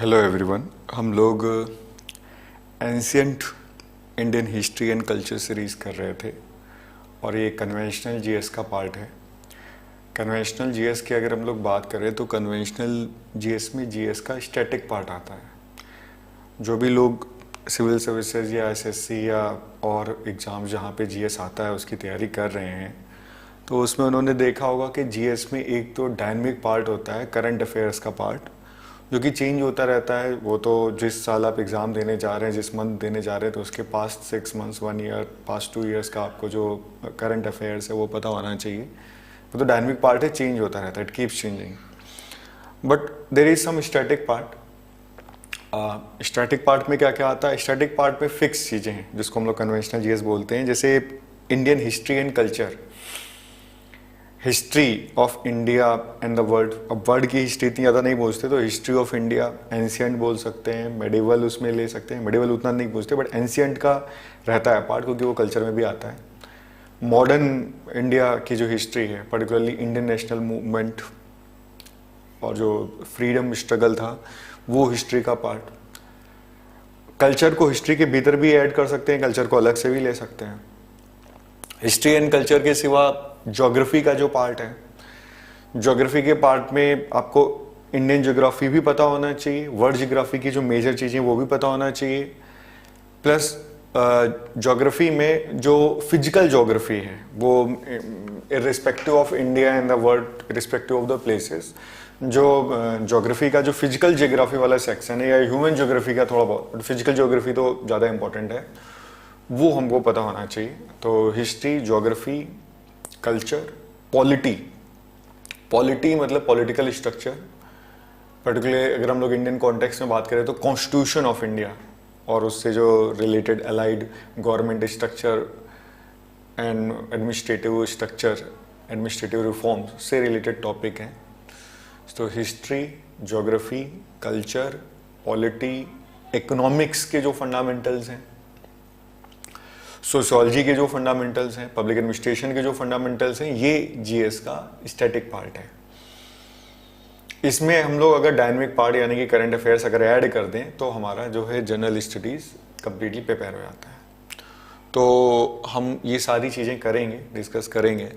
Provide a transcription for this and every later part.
Hello everyone. हम लोग ancient Indian history and culture series कर रहे थे और ये कन्वेंशनल जीएस का पार्ट है। कन्वेंशनल जीएस की अगर हम लोग बात करें तो कन्वेंशनल जीएस में जीएस का स्टैटिक पार्ट आता है। जो भी लोग सिविल सर्विसेज या एसएससी या और एग्ज़ाम जहाँ पे जीएस आता है उसकी तैयारी कर रहे हैं तो उसमें उन्होंने देखा होगा कि जीएस में एक तो डायनेमिक पार्ट होता है, करंट अफेयर्स का पार्ट, जो कि चेंज होता रहता है। वो तो जिस साल आप एग्ज़ाम देने जा रहे हैं, जिस मंथ देने जा रहे हैं, तो उसके past 6 months, 1 year, past 2 years का आपको जो करंट अफेयर्स है वो पता होना चाहिए। वो तो डायनेमिक पार्ट है, चेंज होता रहता है, it keeps changing. But there is some static part. Static part में क्या क्या आता है? स्टैटिक पार्ट में फिक्स चीज़ें हैं जिसको हम लोग कन्वेंशनल जीएस बोलते हैं, जैसे Indian history and culture, history of India and the world. अब वर्ल्ड की हिस्ट्री इतनी ज़्यादा नहीं पूछते तो हिस्ट्री ऑफ इंडिया, एंशियंट बोल सकते हैं, मेडिवल उसमें ले सकते हैं। मेडिवल उतना नहीं पूछते बट एंशियंट का रहता है पार्ट, क्योंकि वो कल्चर में भी आता है। मॉडर्न इंडिया की जो हिस्ट्री है, पर्टिकुलरली इंडियन नेशनल मूवमेंट और जो फ्रीडम स्ट्रगल था, वो हिस्ट्री का पार्ट। कल्चर को हिस्ट्री के भीतर भी ऐड कर सकते हैं, कल्चर को अलग से भी ले सकते हैं। हिस्ट्री एंड कल्चर के सिवा ज्योग्राफी का जो पार्ट है, ज्योग्राफी के पार्ट में आपको इंडियन ज्योग्राफी भी पता होना चाहिए, वर्ल्ड ज्योग्राफी की जो मेजर चीज़ें वो भी पता होना चाहिए। प्लस ज्योग्राफी में जो फिजिकल ज्योग्राफी है वो irrespective of India and the world, irrespective of the places, जो ज्योग्राफी का जो फिजिकल ज्योग्राफी वाला सेक्शन है या ह्यूमन ज्योग्राफी का थोड़ा बहुत, फिजिकल ज्योग्राफी तो ज़्यादा इंपॉर्टेंट है, वो हमको पता होना चाहिए। तो history, geography, culture, polity. Polity मतलब पॉलिटिकल स्ट्रक्चर, पर्टिकुलरली अगर हम लोग इंडियन कॉन्टेक्स्ट में बात करें तो कॉन्स्टिट्यूशन ऑफ इंडिया और उससे जो related allied government structure and administrative structure, administrative reforms से रिलेटेड टॉपिक हैं। तो history, geography, culture, polity, economics के जो फंडामेंटल्स हैं, सोशियोलॉजी के जो फंडामेंटल्स हैं, पब्लिक एडमिनिस्ट्रेशन के जो फंडामेंटल्स हैं, ये जीएस का स्टैटिक पार्ट है। इसमें हम लोग अगर डायनेमिक पार्ट यानी कि करंट अफेयर्स अगर ऐड कर दें तो हमारा जो है जनरल स्टडीज़ कंप्लीटली प्रिपेयर हो जाता है। तो हम ये सारी चीज़ें करेंगे, डिस्कस करेंगे।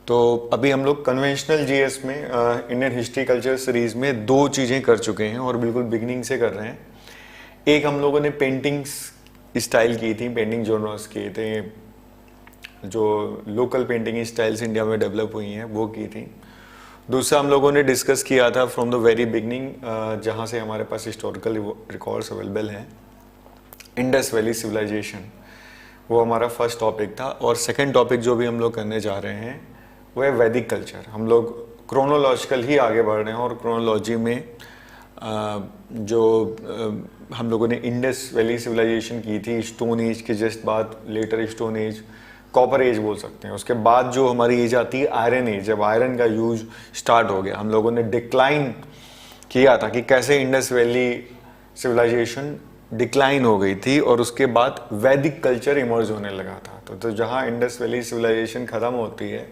तो अभी हम लोग कन्वेंशनल जीएस में इंडियन हिस्ट्री कल्चर सीरीज़ में 2 चीज़ें कर चुके हैं और बिल्कुल बिगिनिंग से कर रहे हैं। एक हम लोगों ने पेंटिंग्स स्टाइल की थी, पेंटिंग जॉनर्स किए थे, जो लोकल पेंटिंग स्टाइल्स इंडिया में डेवलप हुई हैं वो की थी। दूसरा हम लोगों ने डिस्कस किया था फ्रॉम द वेरी बिगनिंग, जहाँ से हमारे पास हिस्टोरिकल रिकॉर्ड्स अवेलेबल हैं, इंडस वैली सिविलाइजेशन, वो हमारा फर्स्ट टॉपिक था। और सेकंड टॉपिक जो भी हम लोग करने जा रहे हैं वो है वैदिक कल्चर। हम लोग क्रोनोलॉजिकल ही आगे बढ़ रहे हैं और क्रोनोलॉजी में हम लोगों ने इंडस वैली सिविलाइजेशन की थी स्टोन एज के जस्ट बाद, later stone age, copper age बोल सकते हैं। उसके बाद जो हमारी एज आती है आयरन एज, जब आयरन का यूज स्टार्ट हो गया, हम लोगों ने डिक्लाइन किया था कि कैसे इंडस वैली सिविलाइजेशन डिक्लाइन हो गई थी और उसके बाद वैदिक कल्चर इमर्ज होने लगा था। तो जहाँ इंडस वैली सिविलाइजेशन ख़त्म होती है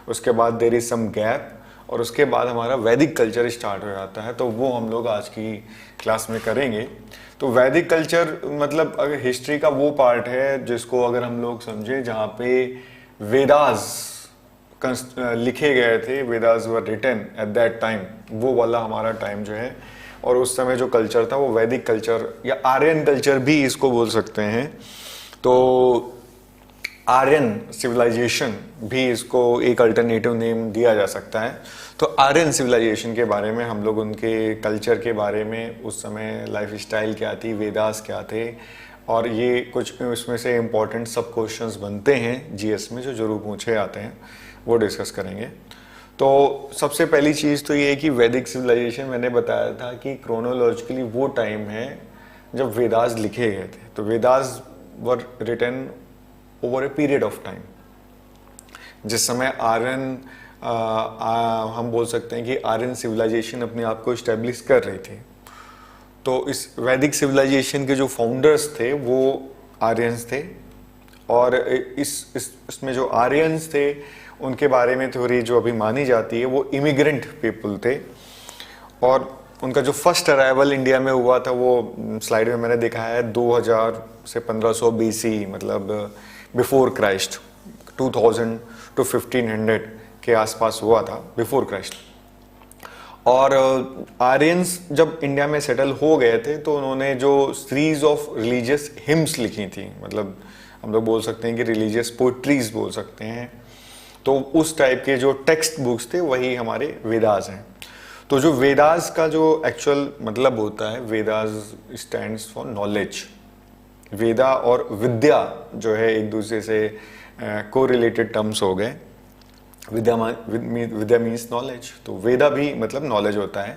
उसके बाद देयर इज सम गैप और उसके बाद हमारा वैदिक कल्चर स्टार्ट हो जाता है। तो वो हम लोग आज की क्लास में करेंगे। तो वैदिक कल्चर मतलब अगर हिस्ट्री का वो पार्ट है जिसको अगर हम लोग समझे जहाँ पे वेदास लिखे गए थे, Vedas were written at that time, वो वाला हमारा टाइम जो है। और उस समय जो कल्चर था वो वैदिक कल्चर या आर्यन कल्चर भी इसको बोल सकते हैं। तो आर्यन सिविलाइजेशन भी इसको एक अल्टरनेटिव नेम दिया जा सकता है। तो आर्यन सिविलाइजेशन के बारे में हम लोग उनके कल्चर के बारे में, उस समय लाइफ स्टाइल क्या थी, वेदास क्या थे, और ये कुछ उसमें से इम्पोर्टेंट सब क्वेश्चंस बनते हैं जीएस में जो जरूर पूछे आते हैं, वो डिस्कस करेंगे। तो सबसे पहली चीज़ तो ये है कि वैदिक सिविलाइजेशन, मैंने बताया था कि क्रोनोलॉजिकली वो टाइम है जब वेदास लिखे गए थे। तो Vedas were written over a period of time, जिस समय आर्यन हम बोल सकते हैं कि आर्यन सिविलाइजेशन अपने आप को इस्टेब्लिश कर रही थी। तो इस वैदिक सिविलाइजेशन के जो फाउंडर्स थे वो आर्यंस थे और इसमें जो आर्यंस थे उनके बारे में थ्योरी जो अभी मानी जाती है वो इमिग्रेंट पीपल थे। और उनका जो फर्स्ट अराइवल इंडिया में हुआ था वो स्लाइड में मैंने देखा है 2000 से 1500 BC, मतलब बिफोर क्राइस्ट, 2000 to 1500 के आसपास हुआ था, बिफोर क्राइस्ट। और आर्यंस जब इंडिया में सेटल हो गए थे तो उन्होंने जो सीरीज ऑफ रिलीजियस हिम्स लिखी थी, मतलब हम लोग बोल सकते हैं कि रिलीजियस पोइट्रीज बोल सकते हैं, तो उस टाइप के जो टेक्स्ट बुक्स थे वही हमारे वेदास हैं। तो जो वेदास का जो एक्चुअल मतलब होता है, वेदास स्टैंड्स फॉर नॉलेज। वेदा और विद्या जो है एक दूसरे से को रिलेटेड टर्म्स हो गए। विद्या मीन्स नॉलेज, तो वेदा भी मतलब नॉलेज होता है।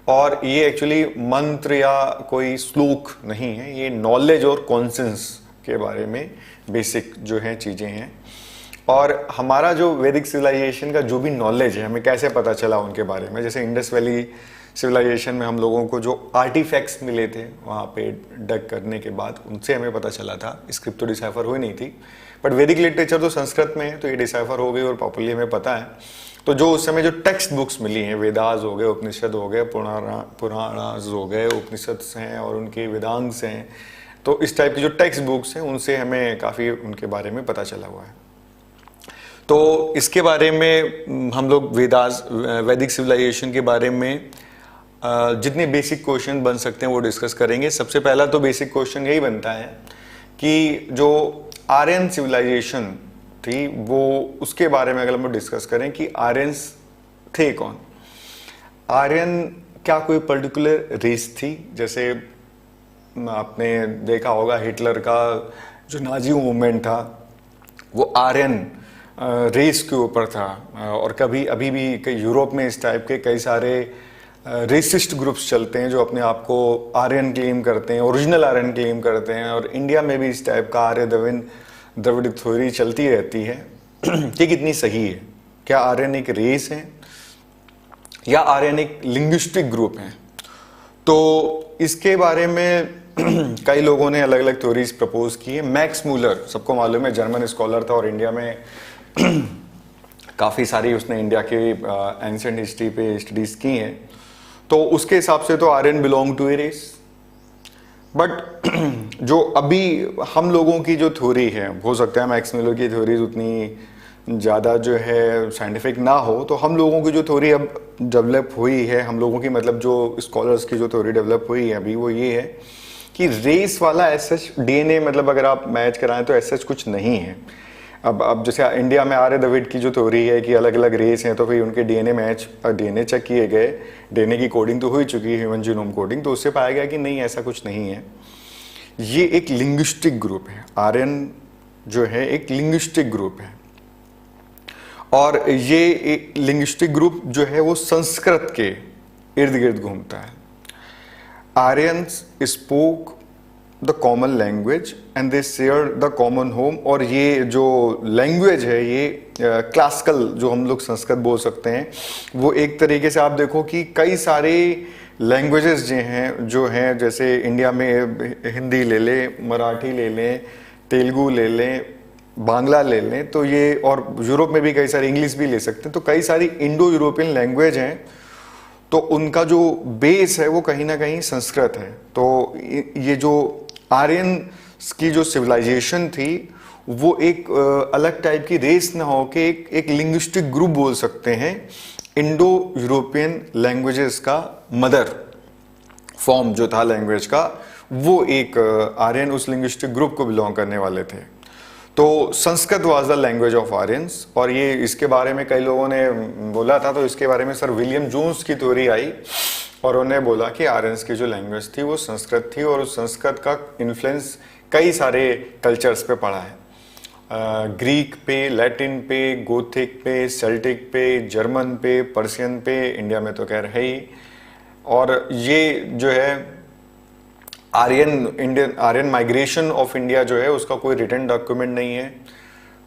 और ये एक्चुअली मंत्र या कोई श्लोक नहीं है, ये नॉलेज और कॉन्सेंस के बारे में बेसिक जो है चीज़ें हैं। और हमारा जो वैदिक सिविलाइजेशन का जो भी नॉलेज है, हमें कैसे पता चला उनके बारे में, जैसे इंडस वैली सिविलाइजेशन में हम लोगों को जो आर्टिफैक्ट्स मिले थे वहाँ पे डग करने के बाद, उनसे हमें पता चला था। स्क्रिप्ट तो डिसाइफर हुई नहीं थी, बट वैदिक लिटरेचर तो संस्कृत में है तो ये डिसाइफर हो गई और पॉपुलरली हमें पता है। तो जो उस समय जो टेक्स्ट बुक्स मिली हैं, वेदास हो गए, उपनिषद हो गए, पुराणास हो गए, उपनिषद हैं और उनके वेदांग्स हैं, तो इस टाइप की जो टेक्स्ट बुक्स हैं उनसे हमें काफ़ी उनके बारे में पता चला हुआ है। तो इसके बारे में हम लोग वैदिक सिविलाइजेशन के बारे में जितने बेसिक क्वेश्चन बन सकते हैं वो डिस्कस करेंगे। सबसे पहला तो बेसिक क्वेश्चन यही बनता है कि जो आर्यन सिविलाइजेशन थी वो, उसके बारे में अगर हम डिस्कस करें कि आर्यंस थे कौन। आर्यन क्या कोई पर्टिकुलर रेस थी? जैसे आपने देखा होगा हिटलर का जो नाजी मूवमेंट था वो आर्यन रेस के ऊपर था। और कभी अभी भी कई यूरोप में इस टाइप के कई सारे रेसिस्ट ग्रुप्स चलते हैं जो अपने आप को आर्यन क्लेम करते हैं, ओरिजिनल आर्यन क्लेम करते हैं। और इंडिया में भी इस टाइप का आर्य द्रविड़ थ्योरी चलती रहती है। ये कितनी सही है? क्या आर्यन एक रेस है या आर्यन एक लिंग्विस्टिक ग्रुप है? तो इसके बारे में कई लोगों ने अलग अलग थ्योरीज प्रपोज की है। मैक्स मूलर, सबको मालूम है, जर्मन स्कॉलर था और इंडिया में काफ़ी सारी उसने इंडिया के एंशिएंट हिस्ट्री पे स्टडीज़ की हैं। तो उसके हिसाब से तो Aryan belong to a race. But जो अभी हम लोगों की जो थ्योरी है, हो सकता है मैक्स मूलर की थ्योरीज उतनी ज़्यादा जो है साइंटिफिक ना हो, तो हम लोगों की जो थ्योरी अब डेवलप हुई है, हम लोगों की मतलब जो स्कॉलर्स की जो थ्योरी डेवलप हुई है अभी, वो ये है कि रेस वाला एसएच डीएनए, मतलब अगर आप मैच कराएं तो एसएच कुछ नहीं है। अब जैसे इंडिया में आर्य द्रविड़ की जो थ्योरी है कि अलग अलग रेस हैं, तो फिर उनके डीएनए चेक किए गए, डीएनए की कोडिंग तो हो चुकी है, ह्यूमन जीनोम कोडिंग, तो उससे पाया गया कि नहीं, ऐसा कुछ नहीं है। ये एक लिंग्विस्टिक ग्रुप है। आर्यन जो है एक लिंग्विस्टिक ग्रुप है और ये एक लिंग्विस्टिक ग्रुप जो है वो संस्कृत के इर्द गिर्द घूमता है। Aryans spoke the common language and they share the common home. और ये जो लैंग्वेज है ये क्लासिकल जो हम लोग संस्कृत बोल सकते हैं, वो एक तरीके से आप देखो कि कई सारे लैंग्वेजेस जो हैं जैसे इंडिया में हिंदी ले लें, मराठी ले लें, तेलुगु ले लें, बांग्ला ले लें, तो ये, और यूरोप में भी कई सारी, इंग्लिश भी ले सकते हैं, तो कई सारी इंडो यूरोपियन लैंग्वेज हैं, तो उनका जो बेस है वो कहीं ना कहीं संस्कृत है। तो ये जो आर्यन की जो सिविलाइजेशन थी वो एक अलग टाइप की रेस ना हो के एक लिंग्विस्टिक ग्रुप बोल सकते हैं। इंडो यूरोपियन लैंग्वेजेस का मदर फॉर्म जो था लैंग्वेज का, वो एक आर्यन उस लिंग्विस्टिक ग्रुप को बिलोंग करने वाले थे। तो Sanskrit was the language of Aryans. और ये इसके बारे में कई लोगों ने बोला था, तो इसके बारे में सर विलियम जोन्स की थ्योरी आई और उन्होंने बोला कि आर्यंस की जो लैंग्वेज थी वो संस्कृत थी और उस संस्कृत का इन्फ्लुएंस कई सारे कल्चर्स पे पड़ा है। ग्रीक पे, लैटिन पे, गोथिक पे, सेल्टिक पे, जर्मन पे, पर्शियन पे, इंडिया में तो खैर है ही। और ये जो है आर्यन माइग्रेशन ऑफ इंडिया जो है उसका कोई रिटन डॉक्यूमेंट नहीं है,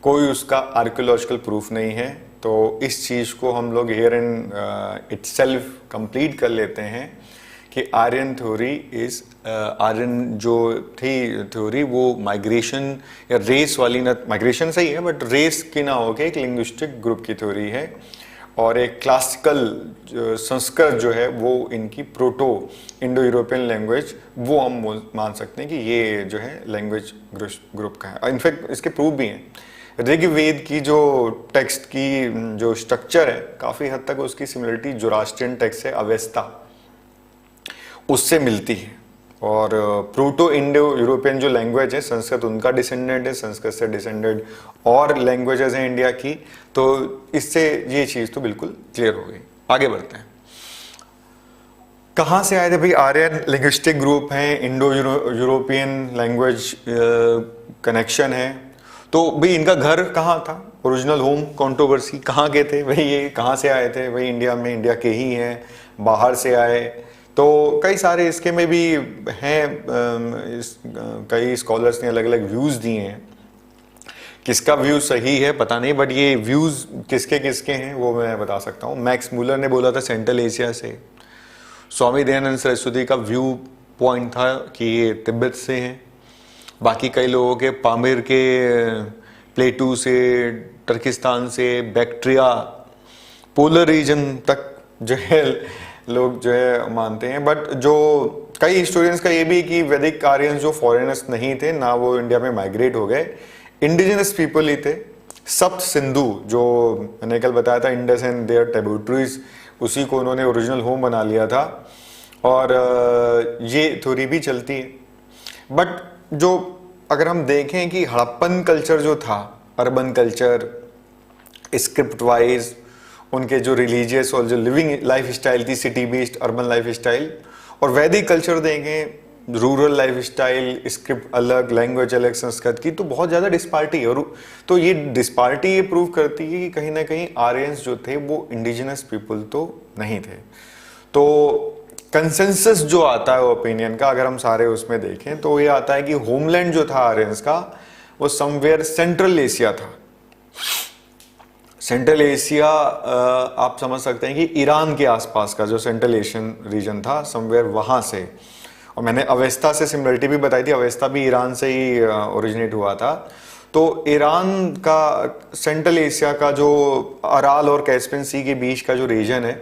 कोई उसका आर्कियोलॉजिकल प्रूफ नहीं है। तो इस चीज़ को हम लोग हियर इन इटसेल्फ कंप्लीट कर लेते हैं कि आर्यन थ्योरी इज आर्यन जो थी थ्योरी वो माइग्रेशन या रेस वाली, ना माइग्रेशन सही है बट रेस की ना होके एक लिंग्विस्टिक ग्रुप की थ्योरी है। और एक क्लासिकल संस्कृत जो है वो इनकी प्रोटो इंडो यूरोपियन लैंग्वेज, वो हम मान सकते हैं कि ये जो है लैंग्वेज ग्रुप का है। इनफैक्ट इसके प्रूफ भी हैं। ऋग्वेद की जो टेक्स्ट की जो स्ट्रक्चर है काफ़ी हद तक उसकी सिमिलरिटी जोरास्ट्रियन टेक्स्ट है अवेस्ता, उससे मिलती है। और प्रोटो इंडो यूरोपियन जो लैंग्वेज है संस्कृत उनका डिसेंडेंट है, संस्कृत से डिसेंडेंट और लैंग्वेजेस हैं इंडिया की, तो इससे ये चीज़ तो बिल्कुल क्लियर हो गई। आगे बढ़ते हैं। कहाँ से आए थे भाई? आर्यन लिंग्विस्टिक ग्रुप हैं, इंडो यूरोपियन लैंग्वेज कनेक्शन है। तो भाई इनका घर कहाँ था? ओरिजिनल होम कंट्रोवर्सी कहाँ के थे भाई? ये कहाँ से आए थे भाई? इंडिया में, इंडिया के ही हैं, बाहर से आए? तो कई सारे इसके में भी हैं, कई स्कॉलर्स ने अलग अलग व्यूज़ दिए हैं। किसका व्यू सही है पता नहीं, बट ये व्यूज़ किसके किसके हैं वो मैं बता सकता हूँ। मैक्स मूलर ने बोला था सेंट्रल एशिया से। स्वामी दयानंद सरस्वती का व्यू पॉइंट था कि ये तिब्बत से हैं। बाकी कई लोगों के पामिर के प्लेटू से, तुर्किस्तान से, बैक्ट्रिया, पोलर रीजन तक जो है लोग जो है मानते हैं। बट जो कई हिस्टोरियंस का ये भी कि वैदिक आर्यंस जो फॉरेनर्स नहीं थे ना, वो इंडिया में माइग्रेट हो गए, इंडिजिनस पीपल ही थे। सप्त सिंधु जो मैंने कल बताया था, इंडस एंड देयर ट्रिब्यूटरीज, उसी को उन्होंने ओरिजिनल होम बना लिया था। और ये थ्योरी भी चलती है। बट जो अगर हम देखें कि हड़प्पन कल्चर जो था, अर्बन कल्चर, स्क्रिप्ट वाइज उनके जो रिलीजियस और जो लिविंग लाइफ स्टाइल थी, city based urban life style, और वैदिक कल्चर देखें, रूरल लाइफ स्टाइल, स्क्रिप्ट अलग, लैंग्वेज अलग संस्कृत की, तो बहुत ज़्यादा डिस्पार्टी है। और तो ये डिस्पार्टी ये प्रूव करती है कि कहीं ना कहीं आर्यंस जो थे वो इंडिजिनस पीपल तो नहीं थे। तो कंसेंसस जो आता है ओपिनियन का, अगर हम सारे उसमें देखें तो ये आता है कि होमलैंड जो था आर्यंस का वो समवेयर सेंट्रल एशिया था। सेंट्रल एशिया आप समझ सकते हैं कि ईरान के आसपास का जो सेंट्रल एशियन रीजन था, समवेयर वहाँ से। और मैंने अवेस्ता से सिमिलरिटी भी बताई थी, अवेस्ता भी ईरान से ही ओरिजिनेट हुआ था। तो ईरान का, सेंट्रल एशिया का जो अराल और कैस्पियन सी के बीच का जो रीजन है,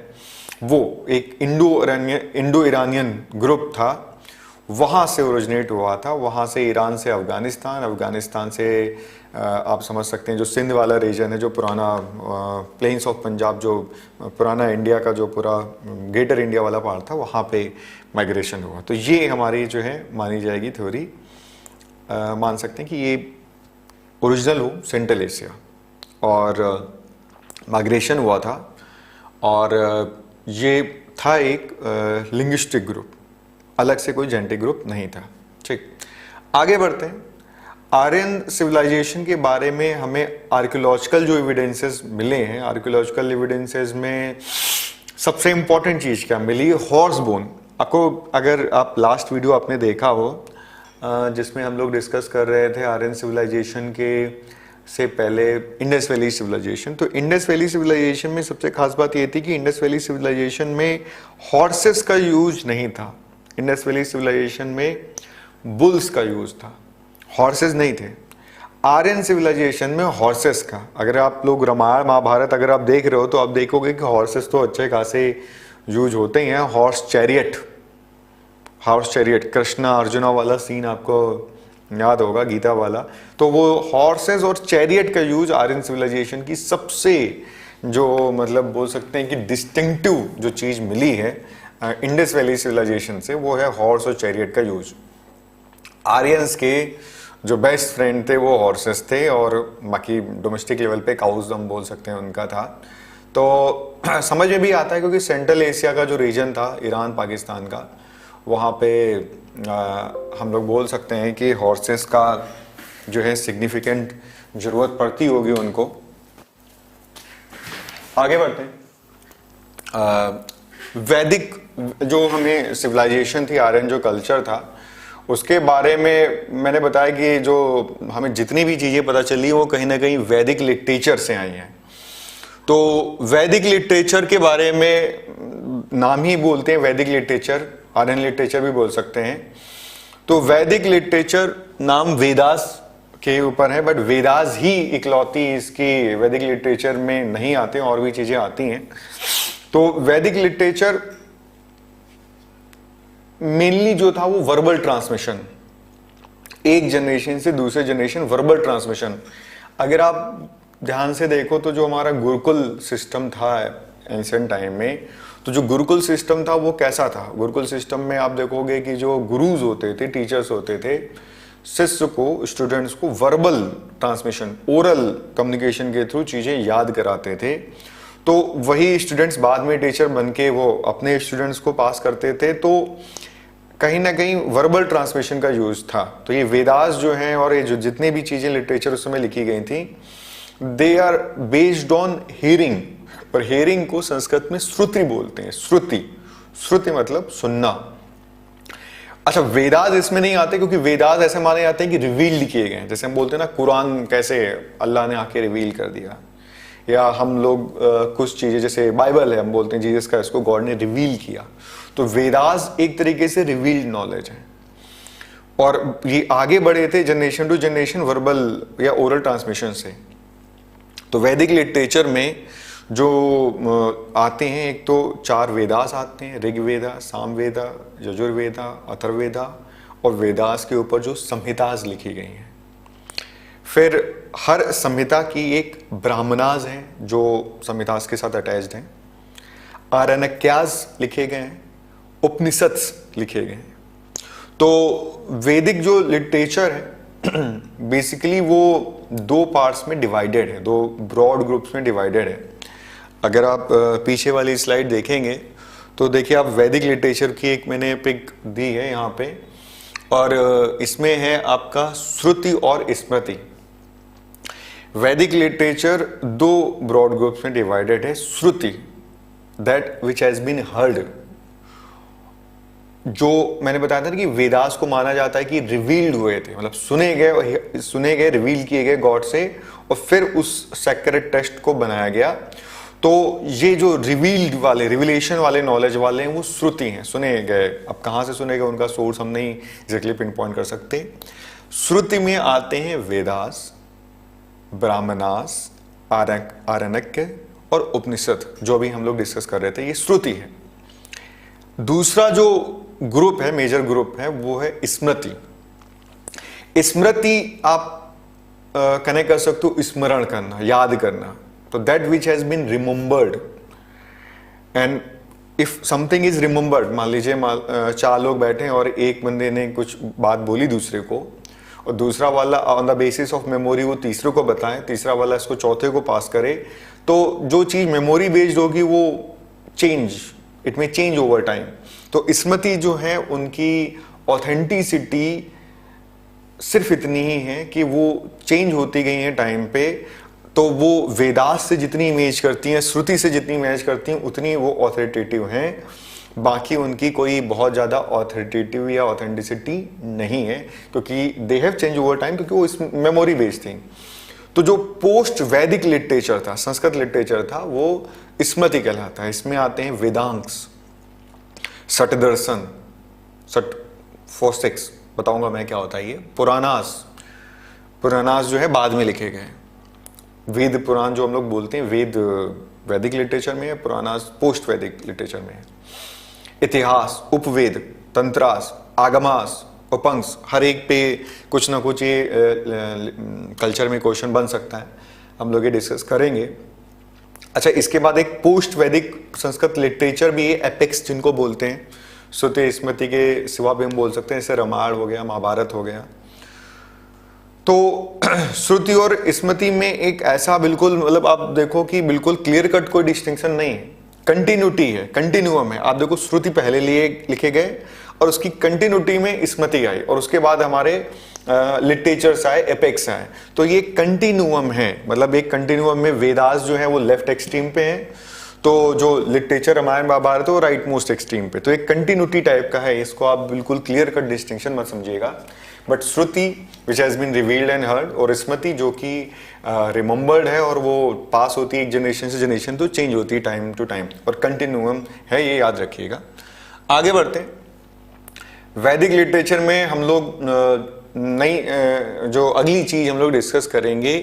वो एक इंडो ईरानियन ग्रुप था, वहाँ से ओरिजिनेट हुआ था। वहाँ से ईरान से अफगानिस्तान, अफगानिस्तान से आप समझ सकते हैं जो सिंध वाला रीजन है, जो पुराना प्लेन्स ऑफ पंजाब, जो पुराना इंडिया का जो पूरा ग्रेटर इंडिया वाला पार्ट था, वहाँ पे माइग्रेशन हुआ। तो ये हमारी जो है मानी जाएगी थ्योरी, मान सकते हैं कि ये ओरिजिनल हो सेंट्रल एशिया और माइग्रेशन हुआ था। और ये था एक लिंग्विस्टिक ग्रुप, अलग से कोई जेनेटिक ग्रुप नहीं था। ठीक, आगे बढ़ते हैं। आर्यन सिविलाइजेशन के बारे में हमें आर्कियोलॉजिकल जो एविडेंसेस मिले हैं, आर्कियोलॉजिकल एविडेंसेस में सबसे इंपॉर्टेंट चीज़ क्या मिली? Horse bone. आपको, अगर आप लास्ट वीडियो आपने देखा हो जिसमें हम लोग डिस्कस कर रहे थे आर्यन सिविलाइजेशन के से पहले इंडस वैली सिविलाइजेशन, तो इंडस वैली सिविलाइजेशन में सबसे खास बात ये थी कि इंडस वैली सिविलाइजेशन में हॉर्सेस का यूज नहीं था। इंडस वैली सिविलाइजेशन में बुल्स का यूज था, हॉर्सेस नहीं थे। आर्यन सिविलाइजेशन में हॉर्सेस का, अगर आप लोग रामायण महाभारत अगर आप देख रहे हो तो आप देखोगे कि हॉर्सेस तो अच्छे खासे यूज होते ही हैं। हॉर्स चैरियट, कृष्णा अर्जुना वाला सीन आपको याद होगा, गीता वाला। तो वो हॉर्सेस और चैरियट का यूज आर्यन सिविलाइजेशन की सबसे जो मतलब बोल सकते हैं कि डिस्टिंक्टिव जो चीज मिली है इंडस वैली सिविलाइजेशन से, वो है हॉर्स और चैरियट का यूज। आर्यंस के जो बेस्ट फ्रेंड थे वो हॉर्सेस थे, और बाकी डोमेस्टिक लेवल पे काउज हम बोल सकते हैं उनका था। तो समझ में भी आता है क्योंकि सेंट्रल एशिया का जो रीजन था, ईरान पाकिस्तान का, वहाँ पे हम लोग बोल सकते हैं कि हॉर्सेस का जो है सिग्निफिकेंट जरूरत पड़ती होगी उनको। आगे बढ़ते हैं। वैदिक जो हमें सिविलाइजेशन थी, आर्यन जो कल्चर था, उसके बारे में मैंने बताया कि जो हमें जितनी भी चीज़ें पता चली वो कहीं ना कहीं वैदिक लिटरेचर से आई हैं। तो वैदिक लिटरेचर के बारे में नाम ही बोलते हैं वैदिक लिटरेचर, आर्यन लिटरेचर भी बोल सकते हैं। तो वैदिक लिटरेचर नाम वेदास के ऊपर है, बट वेदास ही इकलौती इसकी वैदिक लिटरेचर में नहीं आते, और भी चीजें आती हैं। तो वैदिक लिटरेचर मेनली जो था वो वर्बल ट्रांसमिशन, एक जनरेशन से दूसरे जनरेशन वर्बल ट्रांसमिशन। अगर आप ध्यान से देखो तो जो हमारा गुरुकुल सिस्टम था एंशिएंट टाइम में, तो जो गुरुकुल सिस्टम था वो कैसा था? गुरुकुल सिस्टम में आप देखोगे कि जो गुरुज होते थे, टीचर्स होते थे, शिष्य को, स्टूडेंट्स को वर्बल ट्रांसमिशन, ओरल कम्युनिकेशन के थ्रू चीजें याद कराते थे। तो वही स्टूडेंट्स बाद में टीचर बन के वो अपने स्टूडेंट्स को पास करते थे। तो कहीं ना कहीं वर्बल ट्रांसमिशन का यूज था। तो ये वेदास जो हैं और ये जो जितनी भी चीजें लिटरेचर उस समय लिखी गई थी, they are based on hearing, और हियरिंग को संस्कृत में श्रुति बोलते हैं। श्रुति, श्रुति मतलब सुनना। अच्छा, वेदास इसमें नहीं आते क्योंकि वेदास ऐसे माने जाते हैं कि रिवील किए गए हैं। जैसे हम बोलते हैं ना, कुरान कैसे अल्लाह ने आके रिवील कर दिया, या हम लोग कुछ चीजें जैसे बाइबल है, हम बोलते हैं जीसस का, इसको गॉड ने रिवील किया। तो वेदास एक तरीके से रिवील्ड नॉलेज है, और ये आगे बढ़े थे जनरेशन टू जनरेशन वर्बल या ओरल ट्रांसमिशन से। तो वैदिक लिटरेचर में जो आते हैं, एक तो 4 वेदास आते हैं, ऋग्वेदा, सामवेदा, यजुर्वेदा, अथर्ववेदा, और वेदास के ऊपर जो संहिताज लिखी गई हैं। फिर हर संहिता की एक ब्राह्मणाज है जो संहिताज के साथ अटैच्ड हैं, आरण्यकाज लिखे गए हैं, उपनिषद लिखे गए हैं। तो वैदिक जो लिटरेचर है बेसिकली वो 2 पार्ट्स में डिवाइडेड है, 2 ब्रॉड ग्रुप्स में डिवाइडेड है। अगर आप पीछे वाली स्लाइड देखेंगे तो देखिए आप, वैदिक लिटरेचर की एक मैंने पिक दी है यहाँ पे, और इसमें है आपका श्रुति और स्मृति। वैदिक लिटरेचर 2 ब्रॉड ग्रुप्स में डिवाइडेड है। Shruti, that which has been heard, जो मैंने बताया था कि वेदास को माना जाता है कि रिवील्ड हुए थे, मतलब सुने गए, रिवील किए गए गॉड से, और फिर उस सेक्रेट टेक्स्ट को बनाया गया। तो ये जो रिवील्ड वाले, रिविलेशन वाले, नॉलेज वाले हैं, वो श्रुति हैं, सुने गए। अब कहाँ से सुने गए, उनका सोर्स हम नहीं एग्जैक्टली पिन पॉइंट कर सकते। श्रुति में आते हैं वेदास, ब्राह्मणास, आरण्यक और उपनिषद, जो भी हम लोग डिस्कस कर रहे थे, ये श्रुति है। दूसरा जो ग्रुप है, मेजर ग्रुप है, वो है स्मृति। स्मृति आप कनेक्ट कर सकते हो, स्मरण करना, याद करना। तो that which has been remembered, and if something is remembered, मान लीजिए 4 लोग बैठे हैं और एक बंदे ने कुछ बात बोली दूसरे को, और दूसरा वाला on the basis of memory वो तीसरे को बताए, तीसरा वाला इसको चौथे को पास करे, तो जो चीज मेमोरी बेस्ड होगी वो इट में चेंज ओवर टाइम। तो स्मृति जो है उनकी ऑथेंटिसिटी सिर्फ इतनी ही है कि वो चेंज होती गई है टाइम पे। तो वो वेदास से जितनी इमेज करती हैं, श्रुति से जितनी इमेज करती हैं, उतनी वो ऑथोरिटेटिव हैं। बाकी उनकी कोई बहुत ज़्यादा ऑथोरिटेटिव या ऑथेंटिसिटी नहीं है, क्योंकि they have change over time, क्योंकि वो इस मेमोरी बेस्ड थी। तो जो पोस्ट वैदिक लिटरेचर था, संस्कृत लिटरेचर था, वो स्मृति कहलाता है। इसमें आते हैं वेदांग्स, सटदर्शन, फोस्टिक्स, बताऊंगा मैं क्या होता है ये, पुराणास जो है बाद में लिखे गए। वेद पुराण जो हम लोग बोलते हैं, वेद वैदिक लिटरेचर में है, पुराणास पोस्ट वैदिक लिटरेचर में है। इतिहास, उपवेद, तंत्रास, आगमास, उपंक्स, हर एक पे कुछ ना कुछ ये कल्चर में क्वेश्चन बन सकता है, हम लोग ये डिस्कस करेंगे। अच्छा, इसके बाद एक पोस्ट वैदिक संस्कृत लिटरेचर भी है, एपिक्स जिनको बोलते हैं। श्रुति स्मृति के सिवा भी हम बोल सकते हैं, जैसे रामायण हो गया, महाभारत हो गया। तो श्रुति और स्मृति में एक ऐसा बिल्कुल, मतलब आप देखो कि बिल्कुल क्लियर कट कोई डिस्टिंक्शन नहीं है, कंटिन्यूटी है, कंटिन्यूअम है। आप देखो श्रुति पहले लिखे गए और उसकी कंटिन्यूटी में स्मृति आई, और उसके बाद हमारे लिटरेचर्स आए, एपेक्स आए। तो ये कंटिन्यूअम है, मतलब एक कंटिन्यूअम में वेदास जो है वो लेफ्ट एक्सट्रीम पे है, तो जो लिटरेचर रामायण महाभारत है वो राइट मोस्ट एक्सट्रीम पे। तो एक कंटिन्यूटी टाइप का है, इसको आप बिल्कुल क्लियर कट डिस्टिंक्शन मत समझिएगा। But Shruti which has been revealed and heard, और स्मृति जो कि रिमेंबर्ड है और वो पास होती है एक जनरेशन से जनरेशन, तो चेंज होती है टाइम टू टाइम, और कंटिन्यूअम है, ये याद रखिएगा। आगे बढ़ते हैं। वैदिक लिटरेचर में हम लोग नई जो अगली चीज हम लोग डिस्कस करेंगे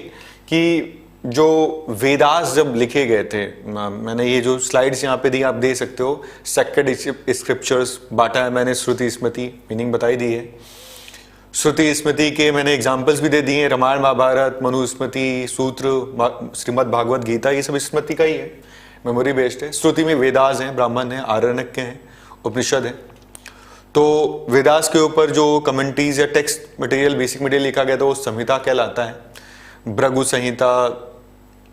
कि जो वेदास जब लिखे गए थे, मैंने ये जो स्लाइड्स यहाँ पे दी आप दे सकते हो, सेक्रेड स्क्रिप्चर्स बांटा है मैंने, श्रुति स्मृति मीनिंग बताई दी है। श्रुति स्मृति के मैंने एग्जाम्पल्स भी दे दिए हैं, रामायण महाभारत, मनुस्मृति, सूत्र, श्रीमद् भागवत गीता, ये सब स्मृति का ही है, मेमोरी बेस्ड है। श्रुति में वेदास हैं, ब्राह्मण हैं, आरण्यक हैं, उपनिषद है। तो वेदास के ऊपर जो कमेंट्रीज या टेक्स्ट मटेरियल, बेसिक मटेरियल लिखा गया था वो संहिता कहलाता है। भृगु संहिता,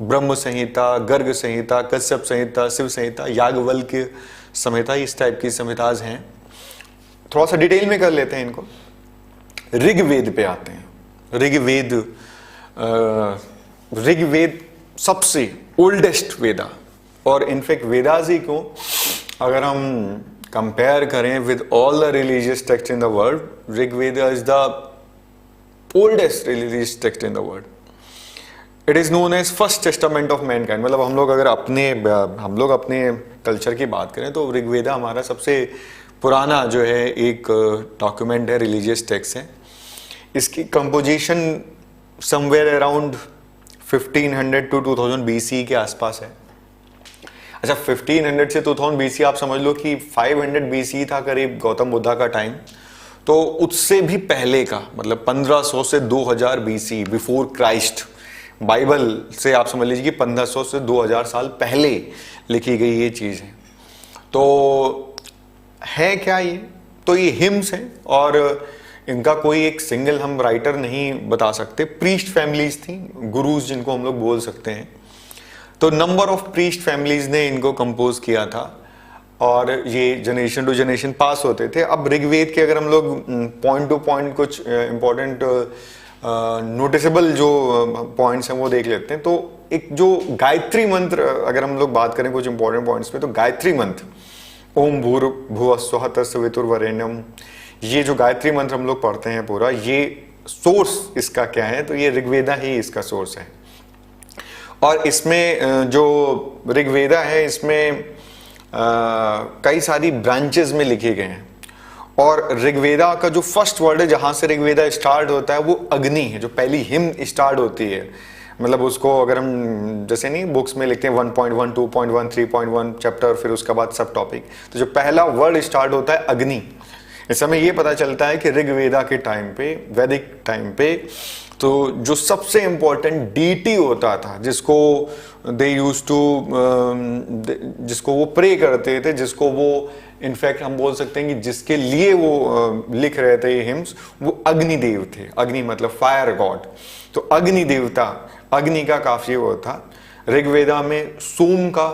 ब्रह्म संहिता, गर्ग संहिता, कश्यप संहिता, शिव संहिता, याज्ञवल्क्य संहिता, इस टाइप की संहिताज हैं। थोड़ा सा डिटेल में कर लेते हैं इनको। ऋग्वेद पे आते हैं। ऋग्वेद सबसे ओल्डेस्ट वेदा, और इनफैक्ट वेदास ही क्यों, अगर हम कंपेयर करें with all the religious text in the world, Rigveda is the oldest religious text in the world. It is known as first testament of mankind. मतलब हम लोग अगर अपने कल्चर की बात करें तो ऋग्वेदा हमारा सबसे पुराना जो है एक डॉक्यूमेंट है, रिलीजियस टेक्स्ट है। इसकी composition somewhere around 1500 to 2000 BC के आसपास है। अच्छा, 1500 से 2000 BC आप समझ लो कि 500 BC था करीब गौतम बुद्धा का टाइम, तो उससे भी पहले का, मतलब 1500 से 2000 BC, बिफोर क्राइस्ट। बाइबल से आप समझ लीजिए कि 1500 से 2000 साल पहले लिखी गई ये चीज़ है। तो है क्या ये? तो ये हिम्स हैं, और इनका कोई एक सिंगल हम राइटर नहीं बता सकते। प्रीस्ट फैमिलीज थी, गुरुज जिनको हम लोग बोल सकते हैं। तो नंबर ऑफ प्रीस्ट फैमिलीज ने इनको कंपोज किया था, और ये जनरेशन टू जनरेशन पास होते थे। अब ऋग्वेद के अगर हम लोग पॉइंट टू पॉइंट कुछ इंपॉर्टेंट नोटिसेबल जो पॉइंट्स हैं वो देख लेते हैं। तो एक जो गायत्री मंत्र, अगर हम लोग बात करें कुछ इंपॉर्टेंट पॉइंट्स पे, तो गायत्री मंत्र, ओम भूर्भुवः स्वः तत्सवितुर्वरेण्यम, ये जो गायत्री मंत्र हम लोग पढ़ते हैं पूरा, ये सोर्स इसका क्या है? तो ये ऋग्वेदा ही इसका सोर्स है। और इसमें जो ऋग्वेदा है, इसमें कई सारी ब्रांचेस में लिखे गए हैं। और ऋग्वेदा का जो फर्स्ट वर्ड है जहां से ऋग्वेदा स्टार्ट होता है वो अग्नि है। जो पहली हिम स्टार्ट होती है, मतलब उसको अगर हम जैसे नहीं बुक्स में लिखते हैं 1.1, 2.1, 3.1 चैप्टर, फिर उसके बाद सब टॉपिक, तो जो पहला वर्ड स्टार्ट होता है अग्नि। इस समय ये पता चलता है कि ऋग्वेदा के टाइम पे, वैदिक टाइम पे, तो जो सबसे इंपॉर्टेंट डीटी होता था, जिसको दे यूज टू, जिसको वो प्रे करते थे, जिसको वो इनफैक्ट हम बोल सकते हैं कि जिसके लिए वो लिख रहे थे ये हिम्स, वो अग्निदेव थे। अग्नि मतलब फायर गॉड। तो अग्नि देवता, अग्नि का काफी वो था। ऋग्वेदा में सोम का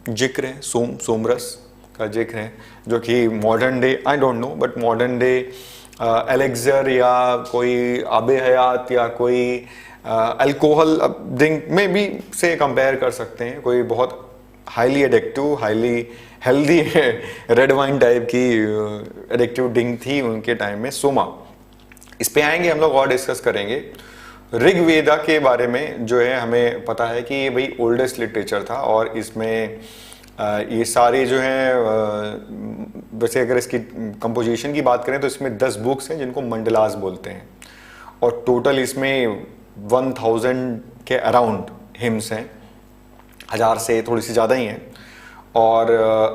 जिक्र है, सोमरस का जिक्र है, जो कि modern day, I don't know, but modern day elixir या कोई आबे हयात या कोई अल्कोहल ड्रिंक में भी से कंपेयर कर सकते हैं। कोई बहुत highly addictive, highly healthy red wine type की एडिक्टिव ड्रिंक थी उनके टाइम में, सोमा। इस पे आएंगे हम लोग और डिस्कस करेंगे। ऋग्वेदा के बारे में जो है हमें पता है कि ये भाई ओल्डेस्ट लिटरेचर था, और इसमें ये सारे जो हैं, वैसे अगर इसकी कंपोजिशन की बात करें तो इसमें 10 बुक्स हैं जिनको मंडलास बोलते हैं, और टोटल इसमें 1000 के अराउंड हिम्स हैं, 1000 से थोड़ी सी ज़्यादा ही हैं। और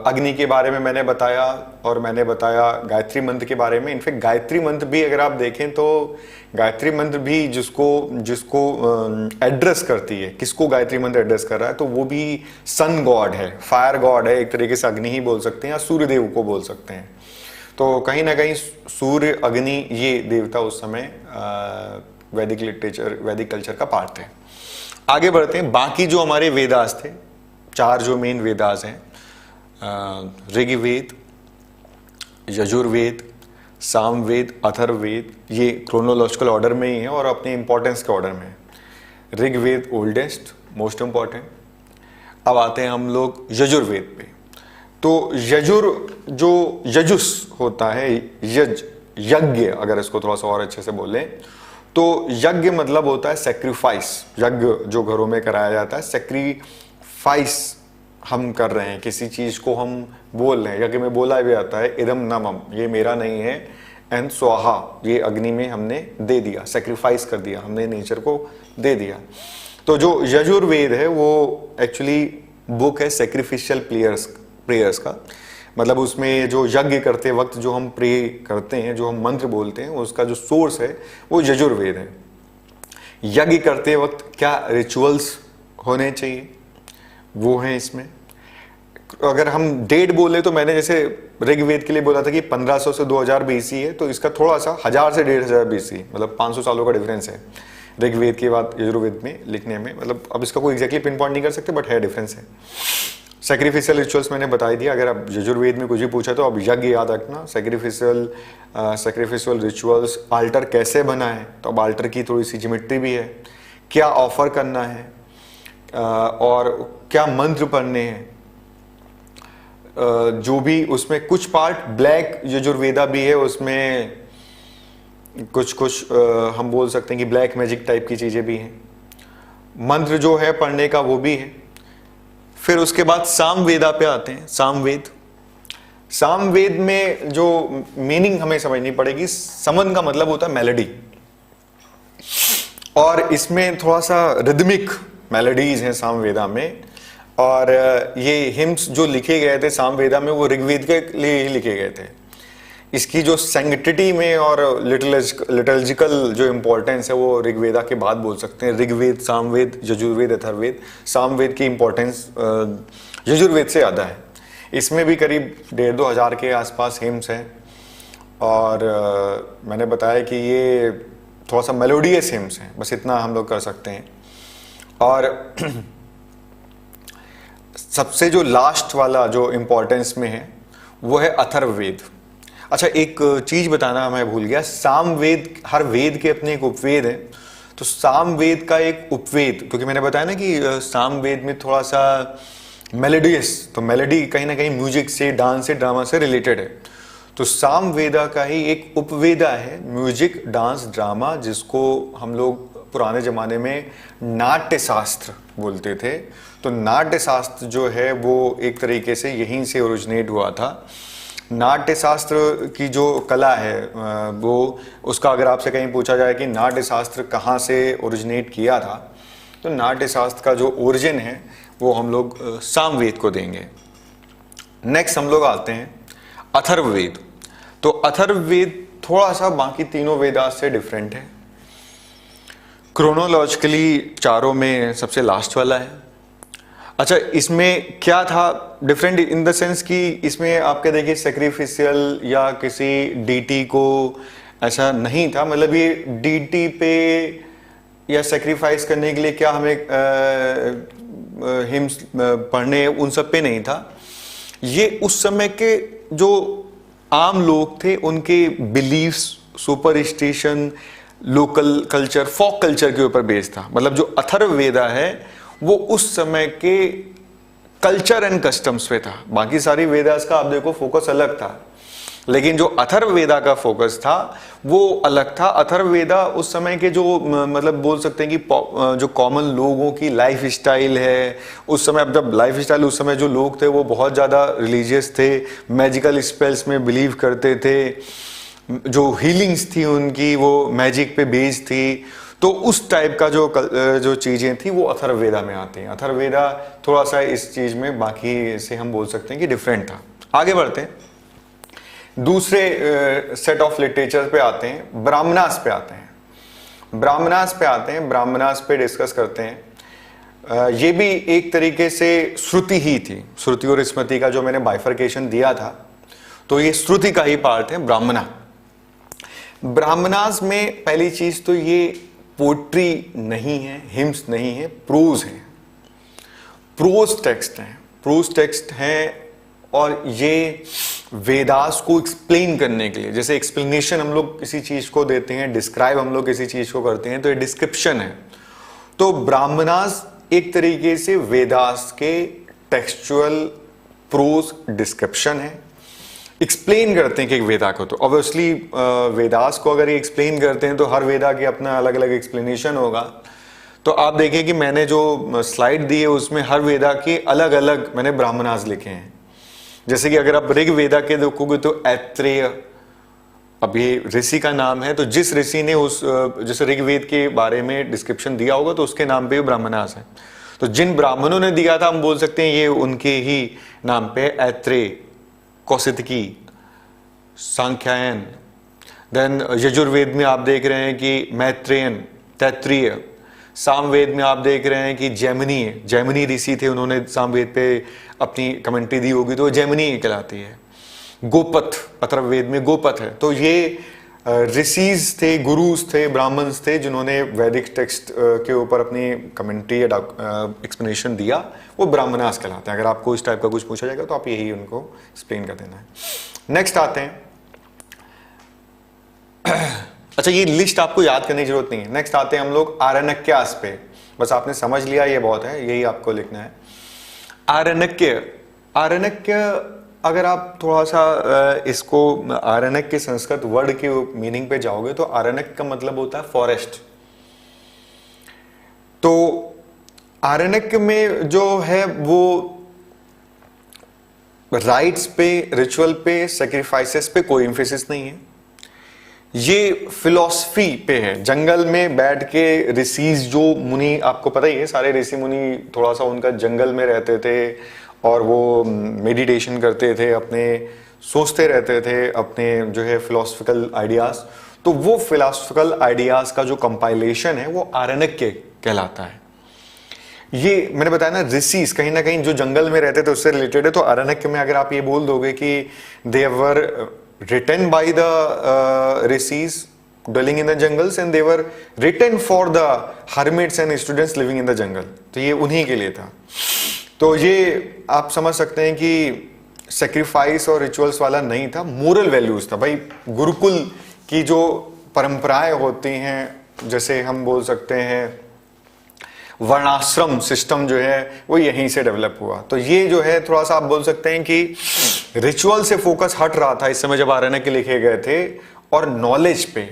अग्नि के बारे में मैंने बताया, और मैंने बताया गायत्री मंत्र के बारे में। इनफैक्ट गायत्री मंत्र भी अगर आप देखें तो गायत्री मंत्र भी जिसको एड्रेस करती है, किसको गायत्री मंत्र एड्रेस कर रहा है, तो वो भी सन गॉड है, फायर गॉड है, एक तरीके से अग्नि ही बोल सकते हैं, या सूर्यदेव को बोल सकते हैं। तो कहीं ना कहीं सूर्य, अग्नि, ये देवता उस समय वैदिक लिटरेचर, वैदिक कल्चर का पार्ट थे। आगे बढ़ते हैं। बाकी जो हमारे वेदास थे, 4 जो मेन वेदास हैं, ऋग्वेद, यजुर्वेद, सामवेद, अथर्ववेद, ये क्रोनोलॉजिकल ऑर्डर में ही है और अपने इंपॉर्टेंस के ऑर्डर में है। Rigveda oldest, most important. अब आते हैं हम लोग यजुर्वेद पे। तो जो यजुस होता है, यज्ञ, अगर इसको थोड़ा सा और अच्छे से बोलें तो यज्ञ मतलब होता है सेक्रीफाइस। यज्ञ जो घरों में कराया जाता है, सेक्रीफाइस हम कर रहे हैं, किसी चीज को हम बोल रहे हैं। यज्ञ में बोला भी आता है इदम नमम, ये मेरा नहीं है, एंड स्वाहा, ये अग्नि में हमने दे दिया, सेक्रीफाइस कर दिया, हमने नेचर को दे दिया। तो जो यजुर्वेद है वो एक्चुअली बुक है सेक्रीफिशियल प्रेयर्स का, मतलब उसमें जो यज्ञ करते वक्त जो हम प्रे करते हैं, जो हम मंत्र बोलते हैं, उसका जो सोर्स है वो यजुर्वेद है। यज्ञ करते वक्त क्या रिचुअल्स होने चाहिए वो है इसमें। अगर हम डेट बोले तो मैंने जैसे ऋग्वेद के लिए बोला था कि 1500 से 2000 बीसी है, तो इसका थोड़ा सा 1000 से 1500 बीसी, मतलब 500 सालों का डिफरेंस है ऋग्वेद के बाद यजुर्वेद में लिखने में। मतलब अब इसका कोई एग्जैक्टली पिन पॉइंट नहीं कर सकते, बट है, डिफरेंस है। सैक्रिफिशियल रिचुअल्स मैंने बता ही दिया। अगर आप यजुर्वेद में कुछ भी पूछा तो अब यज्ञ याद रखना, सैक्रिफिशियल रिचुअल्स, आल्टर कैसे बना है, तो अब आल्टर की थोड़ी सी जियोमेट्री भी है, क्या ऑफर करना है और क्या मंत्र पढ़ने हैं, जो भी उसमें कुछ पार्ट ब्लैक यजुर्वेदा भी है, उसमें कुछ हम बोल सकते हैं कि ब्लैक मैजिक टाइप की चीजें भी हैं। मंत्र जो है पढ़ने का वो भी है। फिर उसके बाद सामवेदा पे आते हैं। सामवेद में जो मीनिंग हमें समझनी पड़ेगी, समन का मतलब होता है मेलोडी, और इसमें थोड़ा सा रिदमिक मेलोडीज हैं सामवेदा में। और ये हिम्स जो लिखे गए थे सामवेदा में वो ऋग्वेद के लिए ही लिखे गए थे। इसकी जो सैंक्टिटी में और लिटर्जिकल जो इम्पोर्टेंस है वो ऋग्वेदा के बाद बोल सकते हैं। ऋग्वेद, सामवेद, यजुर्वेद, अथर्ववेद। सामवेद की इम्पोर्टेंस यजुर्वेद से ज़्यादा है। इसमें भी करीब 1500 हजार के आसपास हिम्स हैं, और मैंने बताया कि ये थोड़ा सा मेलोडियस हिम्स हैं, बस इतना हम लोग कर सकते हैं। और सबसे जो लास्ट वाला जो इम्पोर्टेंस में है वो है अथर्ववेद। अच्छा, एक चीज बताना मैं भूल गया, सामवेद, हर वेद के अपने एक उपवेद है, तो सामवेद का एक उपवेद, क्योंकि मैंने बताया ना कि सामवेद में थोड़ा सा मेलोडियस, तो मेलोडी कहीं ना कहीं म्यूजिक से, डांस से, ड्रामा से रिलेटेड है। तो सामवेदा का ही एक उपवेदा है, म्यूजिक, डांस, ड्रामा, जिसको हम लोग पुराने जमाने में नाट्य शास्त्र बोलते थे। तो नाट्य शास्त्र जो है वो एक तरीके से यहीं से ओरिजिनेट हुआ था। नाट्य शास्त्र की जो कला है वो, उसका अगर आपसे कहीं पूछा जाए कि नाट्य शास्त्र कहाँ से ओरिजिनेट किया था, तो नाट्य शास्त्र का जो ओरिजिन है वो हम लोग सामवेद को देंगे। नेक्स्ट हम लोग आते हैं अथर्ववेद। तो अथर्ववेद थोड़ा सा बाकी तीनों वेदास से डिफरेंट है। क्रोनोलॉजिकली चारों में सबसे लास्ट वाला है। अच्छा, इसमें क्या था डिफरेंट इन द सेंस कि इसमें आपके देखिए सैक्रिफिशियल या किसी डीटी को ऐसा नहीं था, मतलब ये डीटी पे या सैक्रिफाइस करने के लिए क्या हमें हिम्स पढ़ने, उन सब पे नहीं था। ये उस समय के जो आम लोग थे उनके beliefs, superstition, local culture, folk culture के ऊपर बेस्ड था। मतलब जो अथर्ववेदा है वो उस समय के कल्चर एंड कस्टम्स पे था। बाकी सारी वेदास का आप देखो फोकस अलग था, लेकिन जो अथर्ववेदा का फोकस था वो अलग था। अथर्ववेदा उस समय के जो मतलब बोल सकते हैं कि जो कॉमन लोगों की लाइफ स्टाइल है उस समय, अब जब लाइफ स्टाइल उस समय जो लोग थे वो बहुत ज़्यादा रिलीजियस थे, मैजिकल स्पेल्स में बिलीव करते थे, जो हीलिंग्स थी उनकी वो मैजिक पे बेस्ड थी। तो उस टाइप का जो चीज़ें थी वो अथर्ववेदा में आती हैं। अथर्ववेदा थोड़ा सा इस चीज़ में बाकी से हम बोल सकते हैं कि डिफरेंट था। आगे बढ़ते हैं, दूसरे सेट ऑफ लिटरेचर पे आते हैं, ब्राह्मणास पे आते हैं। ब्राह्मणास पे डिस्कस करते हैं। ये भी एक तरीके से श्रुति ही थी, श्रुति और स्मृति का जो मैंने बाइफर्केशन दिया था, तो ये श्रुति का ही पार्ट है ब्राह्मणा। ब्राह्मणास में पहली चीज तो ये पोट्री नहीं है, हिम्स नहीं है, प्रोज है, प्रोज टेक्स्ट हैं। और ये वेदास को एक्सप्लेन करने के लिए, जैसे एक्सप्लेनेशन हम लोग किसी चीज को देते हैं, डिस्क्राइब हम लोग किसी चीज को करते हैं, तो ये डिस्क्रिप्शन है। तो ब्राह्मणास एक तरीके से वेदास के टेक्सचुअल प्रोज डिस्क्रिप्शन है, एक्सप्लेन करते हैं कि एक वेदा को। तो ऑब्वियसली वेदास को अगर ये एक्सप्लेन करते हैं तो हर वेदा की अपना अलग अलग एक्सप्लेनेशन होगा। तो आप देखें कि मैंने जो स्लाइड दी है उसमें हर वेदा के अलग अलग मैंने ब्राह्मणास लिखे हैं। जैसे कि अगर आप ऋग्वेदा के देखोगे तो ऐत्रेय, अब ये ऋषि का नाम है, तो जिस ऋषि ने उस जैसे ऋग्वेद के बारे में डिस्क्रिप्शन दिया होगा तो उसके नाम पे ब्राह्मणास है। तो जिन ब्राह्मणों ने दिया था हम बोल सकते हैं ये उनके ही नाम पे, ऐत्रेय, कौशिकी, सांख्यायन। देन यजुर्वेद में आप देख रहे हैं कि मैत्रेयन, तैत्रीय। सामवेद में आप देख रहे हैं कि जैमिनी ऋषि थे, उन्होंने सामवेद पे अपनी कमेंट्री दी होगी तो जैमिनी कहलाती है। गोपथ, अथर्ववेद में गोपथ है। तो ये ऋषिज थे, गुरुज थे, ब्राह्मण्स थे जिन्होंने वैदिक टेक्स्ट के ऊपर अपनी कमेंट्री या एक्सप्लेनेशन दिया, वो ब्राह्मणास कहलाते हैं। अगर आपको इस टाइप का कुछ पूछा जाएगा तो आप यही उनको एक्सप्लेन कर देना है। नेक्स्ट आते हैं अच्छा, ये लिस्ट आपको याद करने की जरूरत नहीं है। नेक्स्ट आते हैं हम लोग आरण्यक्यास पे। बस आपने समझ लिया ये बहुत है, यही आपको लिखना है। आरण्यक्य, अगर आप थोड़ा सा इसको आरण्यक के संस्कृत वर्ड के मीनिंग पे जाओगे तो आरण्यक का मतलब होता है फॉरेस्ट। तो आरण्यक में जो है वो राइट्स पे, रिचुअल पे, सेक्रीफाइसेस पे कोई एम्फेसिस नहीं है। ये फिलॉसफी पे है। जंगल में बैठ के ऋषिज जो मुनि, आपको पता ही है सारे ऋषि मुनि थोड़ा सा उनका जंगल में रहते थे और वो मेडिटेशन करते थे, अपने सोचते रहते थे अपने जो है फिलोसफिकल आइडियाज। तो वो फिलोसफिकल आइडियाज का जो कंपाइलेशन है वो आरण्यक कहलाता है। ये मैंने बताया ना, ऋषिज कहीं ना कहीं जो जंगल में रहते थे उससे रिलेटेड है। तो आरण्यक में अगर आप ये बोल दोगे कि दे वर written by the rishis dwelling in the jungles and they were written for the hermits and students living in the jungle, तो ये उन्हीं के लिए था। तो ये आप समझ सकते हैं कि सेक्रीफाइस और रिचुअल्स वाला नहीं था, मोरल वैल्यूज था। भाई गुरुकुल की जो परंपराएं होती हैं, जैसे हम बोल सकते हैं वर्णाश्रम सिस्टम जो है वो यहीं से डेवलप हुआ। तो ये जो है थोड़ा सा आप बोल सकते हैं कि रिचुअल से फोकस हट रहा था इस समय जब आरण्यक लिखे गए थे, और नॉलेज पे,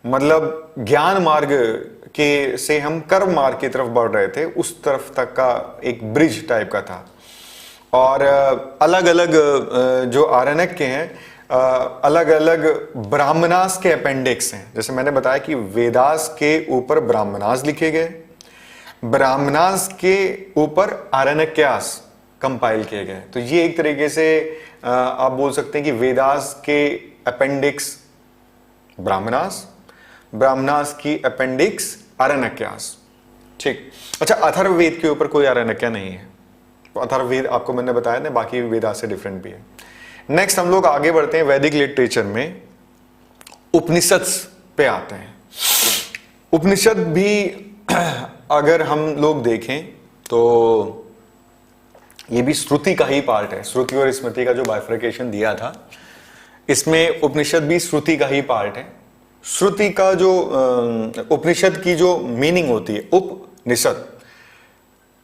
मतलब ज्ञान मार्ग के से हम कर्म मार्ग की तरफ बढ़ रहे थे, उस तरफ तक का एक ब्रिज टाइप का था। और अलग अलग जो आरण्यक के हैं, अलग अलग ब्राह्मणास के अपेंडिक्स हैं। जैसे मैंने बताया कि वेदास के ऊपर ब्राह्मणास लिखे गए, ब्राह्मणास के ऊपर आरण्यक्यास कंपाइल किए गए। तो ये एक तरीके से आप बोल सकते हैं कि वेदास के अपेंडिक्स ब्राह्मणास, ब्राह्मणास की अपेंडिक्स आरण्यक्यास। ठीक। अच्छा, अथर्ववेद के ऊपर कोई आरण्यक्या नहीं है। अथर्ववेद आपको मैंने बताया ना, बाकी वेदास से डिफरेंट भी है। नेक्स्ट हम लोग आगे बढ़ते हैं, वैदिक लिटरेचर में उपनिषद पे आते हैं। उपनिषद भी अगर हम लोग देखें तो ये भी श्रुति का ही पार्ट है। श्रुति और स्मृति का जो बाइफर्केशन दिया था, इसमें उपनिषद भी श्रुति का ही पार्ट है। श्रुति का जो उपनिषद की जो मीनिंग होती है, उपनिषद,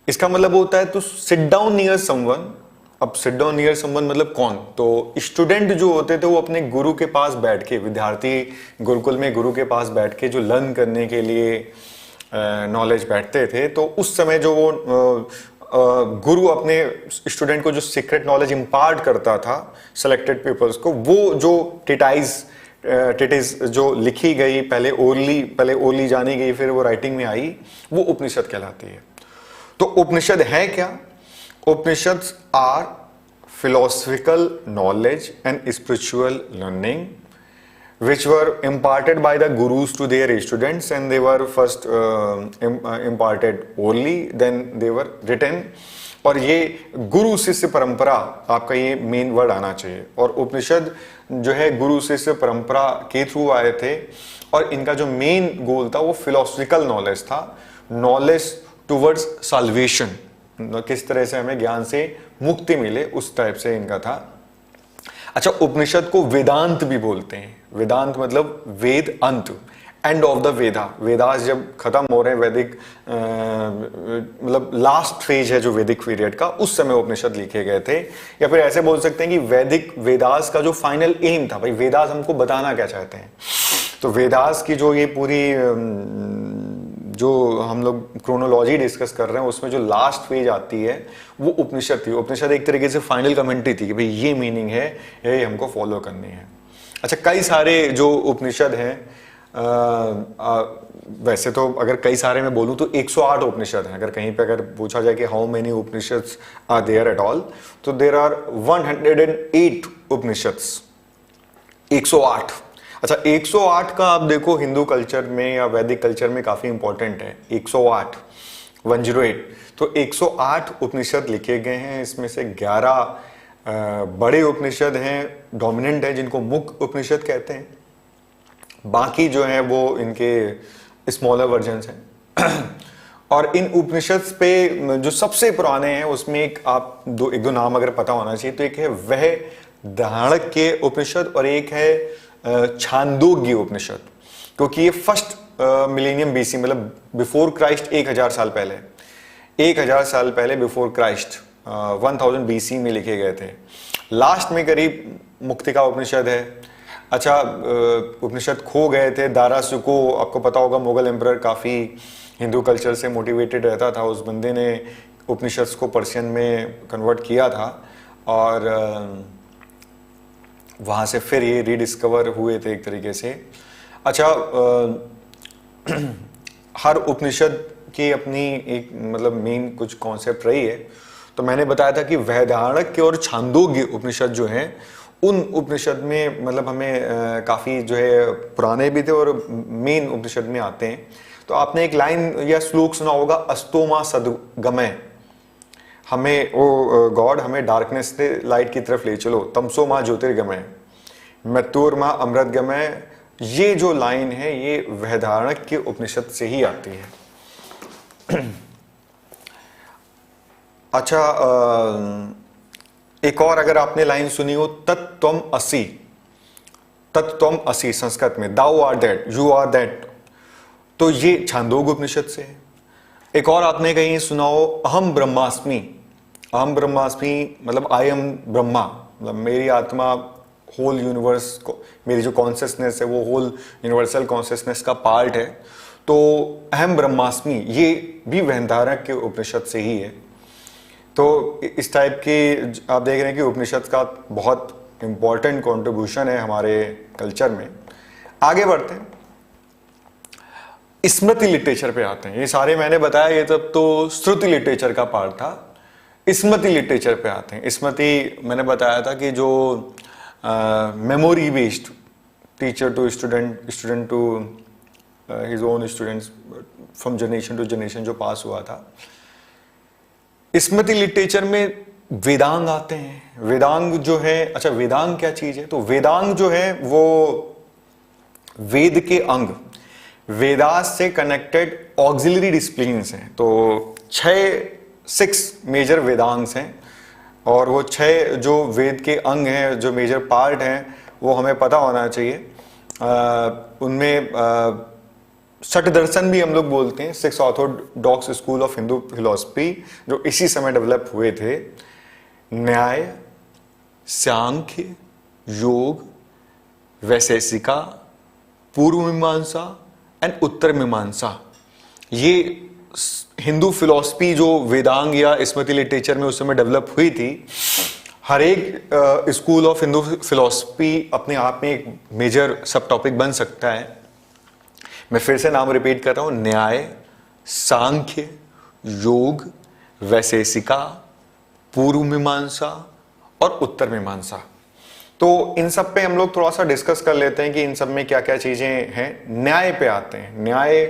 इसका मतलब होता है to sit down near someone. अब सिट डाउन नियर समवन मतलब कौन? तो स्टूडेंट जो होते थे वो अपने गुरु के पास बैठ के, विद्यार्थी गुरुकुल में गुरु के पास बैठ के जो लर्न करने के लिए नॉलेज बैठते थे, तो उस समय जो वो गुरु अपने स्टूडेंट को जो सीक्रेट नॉलेज इंपार्ट करता था सेलेक्टेड पीपल्स को, वो जो टिटिस जो लिखी गई, पहले ओरली जानी गई, फिर वो राइटिंग में आई, वो उपनिषद कहलाती है। तो उपनिषद है क्या? उपनिषद are philosophical knowledge and spiritual learning which were imparted by the gurus to their students, and they were first imparted orally, then they were written। और ये गुरु शिष्य परंपरा, आपका ये मेन वर्ड आना चाहिए। और उपनिषद जो है गुरु शिष्य परंपरा के थ्रू आए थे, और इनका जो मेन गोल था वो फिलोसफिकल नॉलेज था, नॉलेज टुवर्ड्स साल्वेशन, किस तरह से हमें ज्ञान से मुक्ति मिले, उस टाइप से इनका था। अच्छा, उपनिषद को वेदांत भी बोलते हैं। वेदांत मतलब वेद अंत, एंड ऑफ द वेदा। वेदास जब खत्म हो रहे हैं, वैदिक मतलब लास्ट फेज है जो वैदिक पीरियड का, उस समय उपनिषद लिखे गए थे। या फिर ऐसे बोल सकते हैं कि वैदिक वेदास का जो फाइनल एम था, भाई वेदास हमको बताना क्या चाहते हैं। तो वेदास की जो ये पूरी जो हम लोग क्रोनोलॉजी डिस्कस कर रहे हैं, उसमें जो लास्ट पेज आती है वो उपनिषद थी। उपनिषद एक तरीके से फाइनल कमेंट्री थी कि भाई ये मीनिंग है, ये हमको फॉलो करनी है। अच्छा, कई सारे जो उपनिषद हैं, वैसे तो अगर कई सारे मैं बोलूं तो 108 उपनिषद हैं। अगर कहीं पे अगर पूछा जाए कि how many Upanishads are there at all, तो देयर आर 108 उपनिषद्स, 108। अच्छा, 108 का आप देखो हिंदू कल्चर में या वैदिक कल्चर में काफी इंपॉर्टेंट है 108, 108। तो 108 उपनिषद लिखे गए हैं, इसमें से 11 बड़े उपनिषद हैं, डोमिनेंट है, जिनको मुख्य उपनिषद कहते हैं। बाकी जो है वो इनके स्मॉलर वर्जन्स हैं। और इन उपनिषद पे जो सबसे पुराने हैं उसमें एक दो नाम अगर पता होना चाहिए, तो एक है वह धारणक्य उपनिषद और एक है छांदोग्य उपनिषद, क्योंकि ये फर्स्ट मिलेनियम बीसी, मतलब बिफोर क्राइस्ट 1000 साल पहले, 1000 साल पहले बिफोर क्राइस्ट 1000 बीसी में लिखे गए थे। लास्ट में करीब मुक्तिका उपनिषद है। अच्छा, उपनिषद खो गए थे। दारा सुको, आपको पता होगा, मुगल एम्परर काफ़ी हिंदू कल्चर से मोटिवेटेड रहता था, उस बंदे ने उपनिषद को पर्शियन में कन्वर्ट किया था और वहाँ से फिर ये रीडिस्कवर हुए थे एक तरीके से। अच्छा, हर उपनिषद की अपनी एक मतलब मेन कुछ कॉन्सेप्ट रही है। तो मैंने बताया था कि वैधारणक्य और छांदोग्य उपनिषद जो हैं, उन उपनिषद में मतलब हमें काफ़ी जो है पुराने भी थे और मेन उपनिषद में आते हैं। तो आपने एक लाइन या श्लोक सुना होगा, अस्तोमा सद्गमय, हमें ओ गॉड हमें डार्कनेस से लाइट की तरफ ले चलो, तमसो माँ ज्योतिर्गमय, मृत्युर्मा अमृतगमय। ये जो लाइन है ये वैधारणक्य उपनिषद से ही आती है। अच्छा, एक और अगर आपने लाइन सुनी हो, तत्त्वम असि, तत्त्वम असि संस्कृत में, thou are that, you are that, तो ये छांदोग्य उपनिषद से है। एक और आपने कहीं सुना हो, अहम ब्रह्मास्मि, अहम ब्रह्मास्मि मतलब आई एम ब्रह्मा, मतलब मेरी आत्मा होल यूनिवर्स को, मेरी जो कॉन्शियसनेस है वो होल यूनिवर्सल कॉन्शियसनेस का पार्ट है। तो अहम ब्रह्मास्मि ये भी वैधारणक्य उपनिषद से ही है। तो इस टाइप के आप देख रहे हैं कि उपनिषद का बहुत इंपॉर्टेंट कंट्रीब्यूशन है हमारे कल्चर में। आगे बढ़ते हैं, स्मृति लिटरेचर पे आते हैं। ये सारे मैंने बताया, ये तब तो श्रुति लिटरेचर का पार्ट था। स्मृति लिटरेचर पे आते हैं। स्मृति मैंने बताया था कि जो memory based, teacher to student, student to his own students, from generation to generation जो पास हुआ था। स्मृति लिटरेचर में वेदांग आते हैं। वेदांग जो है, अच्छा वेदांग क्या चीज है, तो वेदांग जो है वो वेद के अंग, वेदास से कनेक्टेड ऑक्सिलरी डिसिप्लिन्स हैं। तो 6 मेजर वेदांग्स हैं और वो 6 जो वेद के अंग हैं, जो मेजर पार्ट हैं, वो हमें पता होना चाहिए। उनमें षट दर्शन भी हम लोग बोलते हैं, 6 Orthodox school of Hindu philosophy जो इसी समय डेवलप हुए थे। न्याय, सांख्य, योग, वैशेषिका, पूर्व मीमांसा एंड उत्तर मीमांसा, ये हिंदू फिलॉसफी जो वेदांग या स्मृति लिटरेचर में उस समय डेवलप हुई थी। हर एक स्कूल ऑफ हिंदू फिलॉसफी अपने आप में एक मेजर सब टॉपिक बन सकता है। मैं फिर से नाम रिपीट कर रहा हूं, न्याय, सांख्य, योग, वैशेषिका, पूर्व मीमांसा और उत्तर मीमांसा। तो इन सब पे हम लोग थोड़ा सा डिस्कस कर लेते हैं कि इन सब में क्या क्या चीजें हैं। न्याय पे आते हैं। न्याय,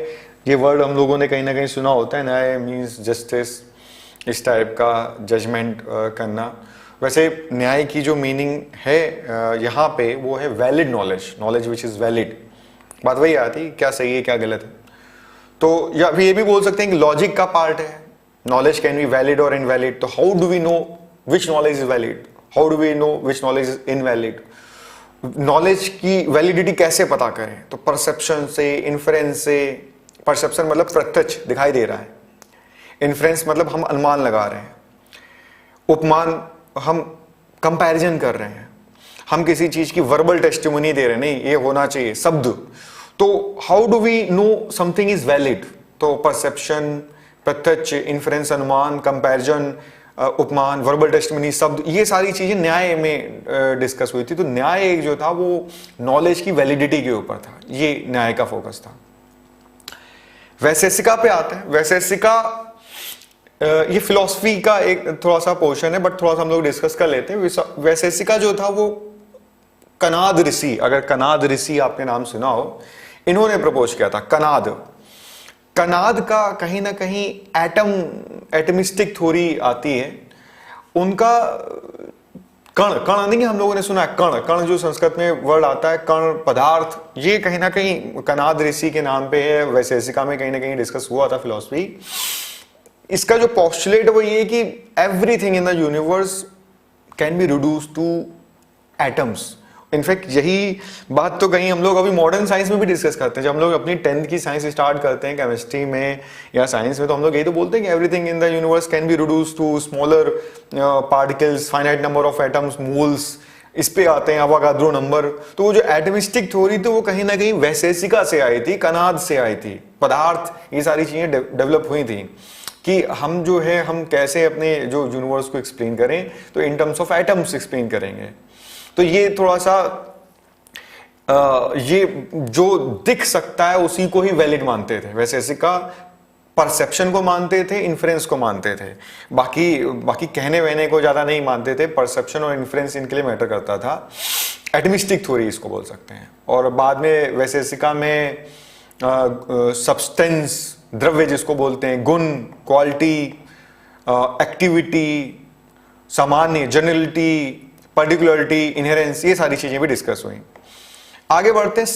ये वर्ड हम लोगों ने कहीं ना कहीं सुना होता है, न्याय मीन्स जस्टिस, इस टाइप का जजमेंट करना। वैसे न्याय की जो मीनिंग है यहाँ पे वो है valid knowledge, knowledge which is valid. बात वही आती, क्या सही है क्या गलत है। तो या ये भी बोल सकते हैं कि लॉजिक का पार्ट है, नॉलेज कैन बी वैलिड और इनवैलिड। तो how do we know which knowledge is valid, how do we know which knowledge is invalid, knowledge की वैलिडिटी कैसे पता करें। तो परसेप्शन से, इन्फ्रेंस से, परसेप्शन मतलब प्रत्यक्ष दिखाई दे रहा है, इन्फ्रेंस मतलब हम अनुमान लगा रहे हैं, उपमान हम कंपैरिजन कर रहे हैं, हम किसी चीज की वर्बल टेस्टिमोनी दे रहे हैं, नहीं ये होना चाहिए शब्द। तो how do we know something is valid, तो परसेप्शन, प्रत्यक्ष, इन्फ्रेंस, अनुमान, कंपैरिजन, उपमान, वर्बल टेस्टिमनी, शब्द, ये सारी चीजें न्याय में डिस्कस हुई थी। तो न्याय एक जो था वो नॉलेज की वैलिडिटी के ऊपर था, ये न्याय का फोकस था। वैशेषिका पे आते हैं। वैशेषिका ये फिलॉसफी का एक थोड़ा सा पोर्शन है, बट थोड़ा सा हम लोग डिस्कस कर लेते हैं। वैशेषिका जो था वो कनाद ऋषि, अगर कनाद ऋषि आपने नाम सुना हो, इन्होंने प्रपोज किया था। कनाद का कहीं ना कहीं एटमिस्टिक थ्योरी आती है उनका। कण नहीं, हम लोगों ने सुना है कण जो संस्कृत में वर्ड आता है कण, पदार्थ, ये कहीं ना कहीं कनाद ऋषि के नाम पे है। वैशेषिका में कहीं ना कहीं डिस्कस हुआ था फिलॉसफी। इसका जो पोस्टुलेट है वो ये कि everything in the universe can be reduce two atoms. In fact यही बात तो कहीं हम लोग अभी मॉडर्न साइंस में भी डिस्कस करते हैं। जब हम लोग अपनी 10th की साइंस स्टार्ट करते हैं केमिस्ट्री में या साइंस में, तो हम लोग यही तो बोलते हैं कि everything in the universe can be reduce to smaller particles, finite number of atoms, moles, इस पे आते हैं अवोगाद्रो नंबर। तो वो जो एटमिस्टिक थ्योरी थी वो कहीं ना कहीं वैशेषिका से आई थी, कनाद से आई थी। पदार्थ, ये सारी चीजें डेवलप हुई थी कि हम जो है हम कैसे अपने जो यूनिवर्स को एक्सप्लेन करें, तो in terms of atoms explain करेंगे। तो ये थोड़ा सा ये जो दिख सकता है उसी को ही वैलिड मानते थे। वैशेषिका परसेप्शन को मानते थे, इन्फ्रेंस को मानते थे, बाकी कहने वहने को ज्यादा नहीं मानते थे। परसेप्शन और इन्फ्रेंस इनके लिए मैटर करता था। एटमिस्टिक थ्योरी इसको बोल सकते हैं। और बाद में वैशेषिका में सब्सटेंस, द्रव्य जिसको बोलते हैं, गुण, क्वालिटी, एक्टिविटी, सामान्य, जनरलिटी, पर्टिकुलरिटी, इनहेरेंस, ये सारी चीजें भी डिस्कस हुई। आगे बढ़ते हैं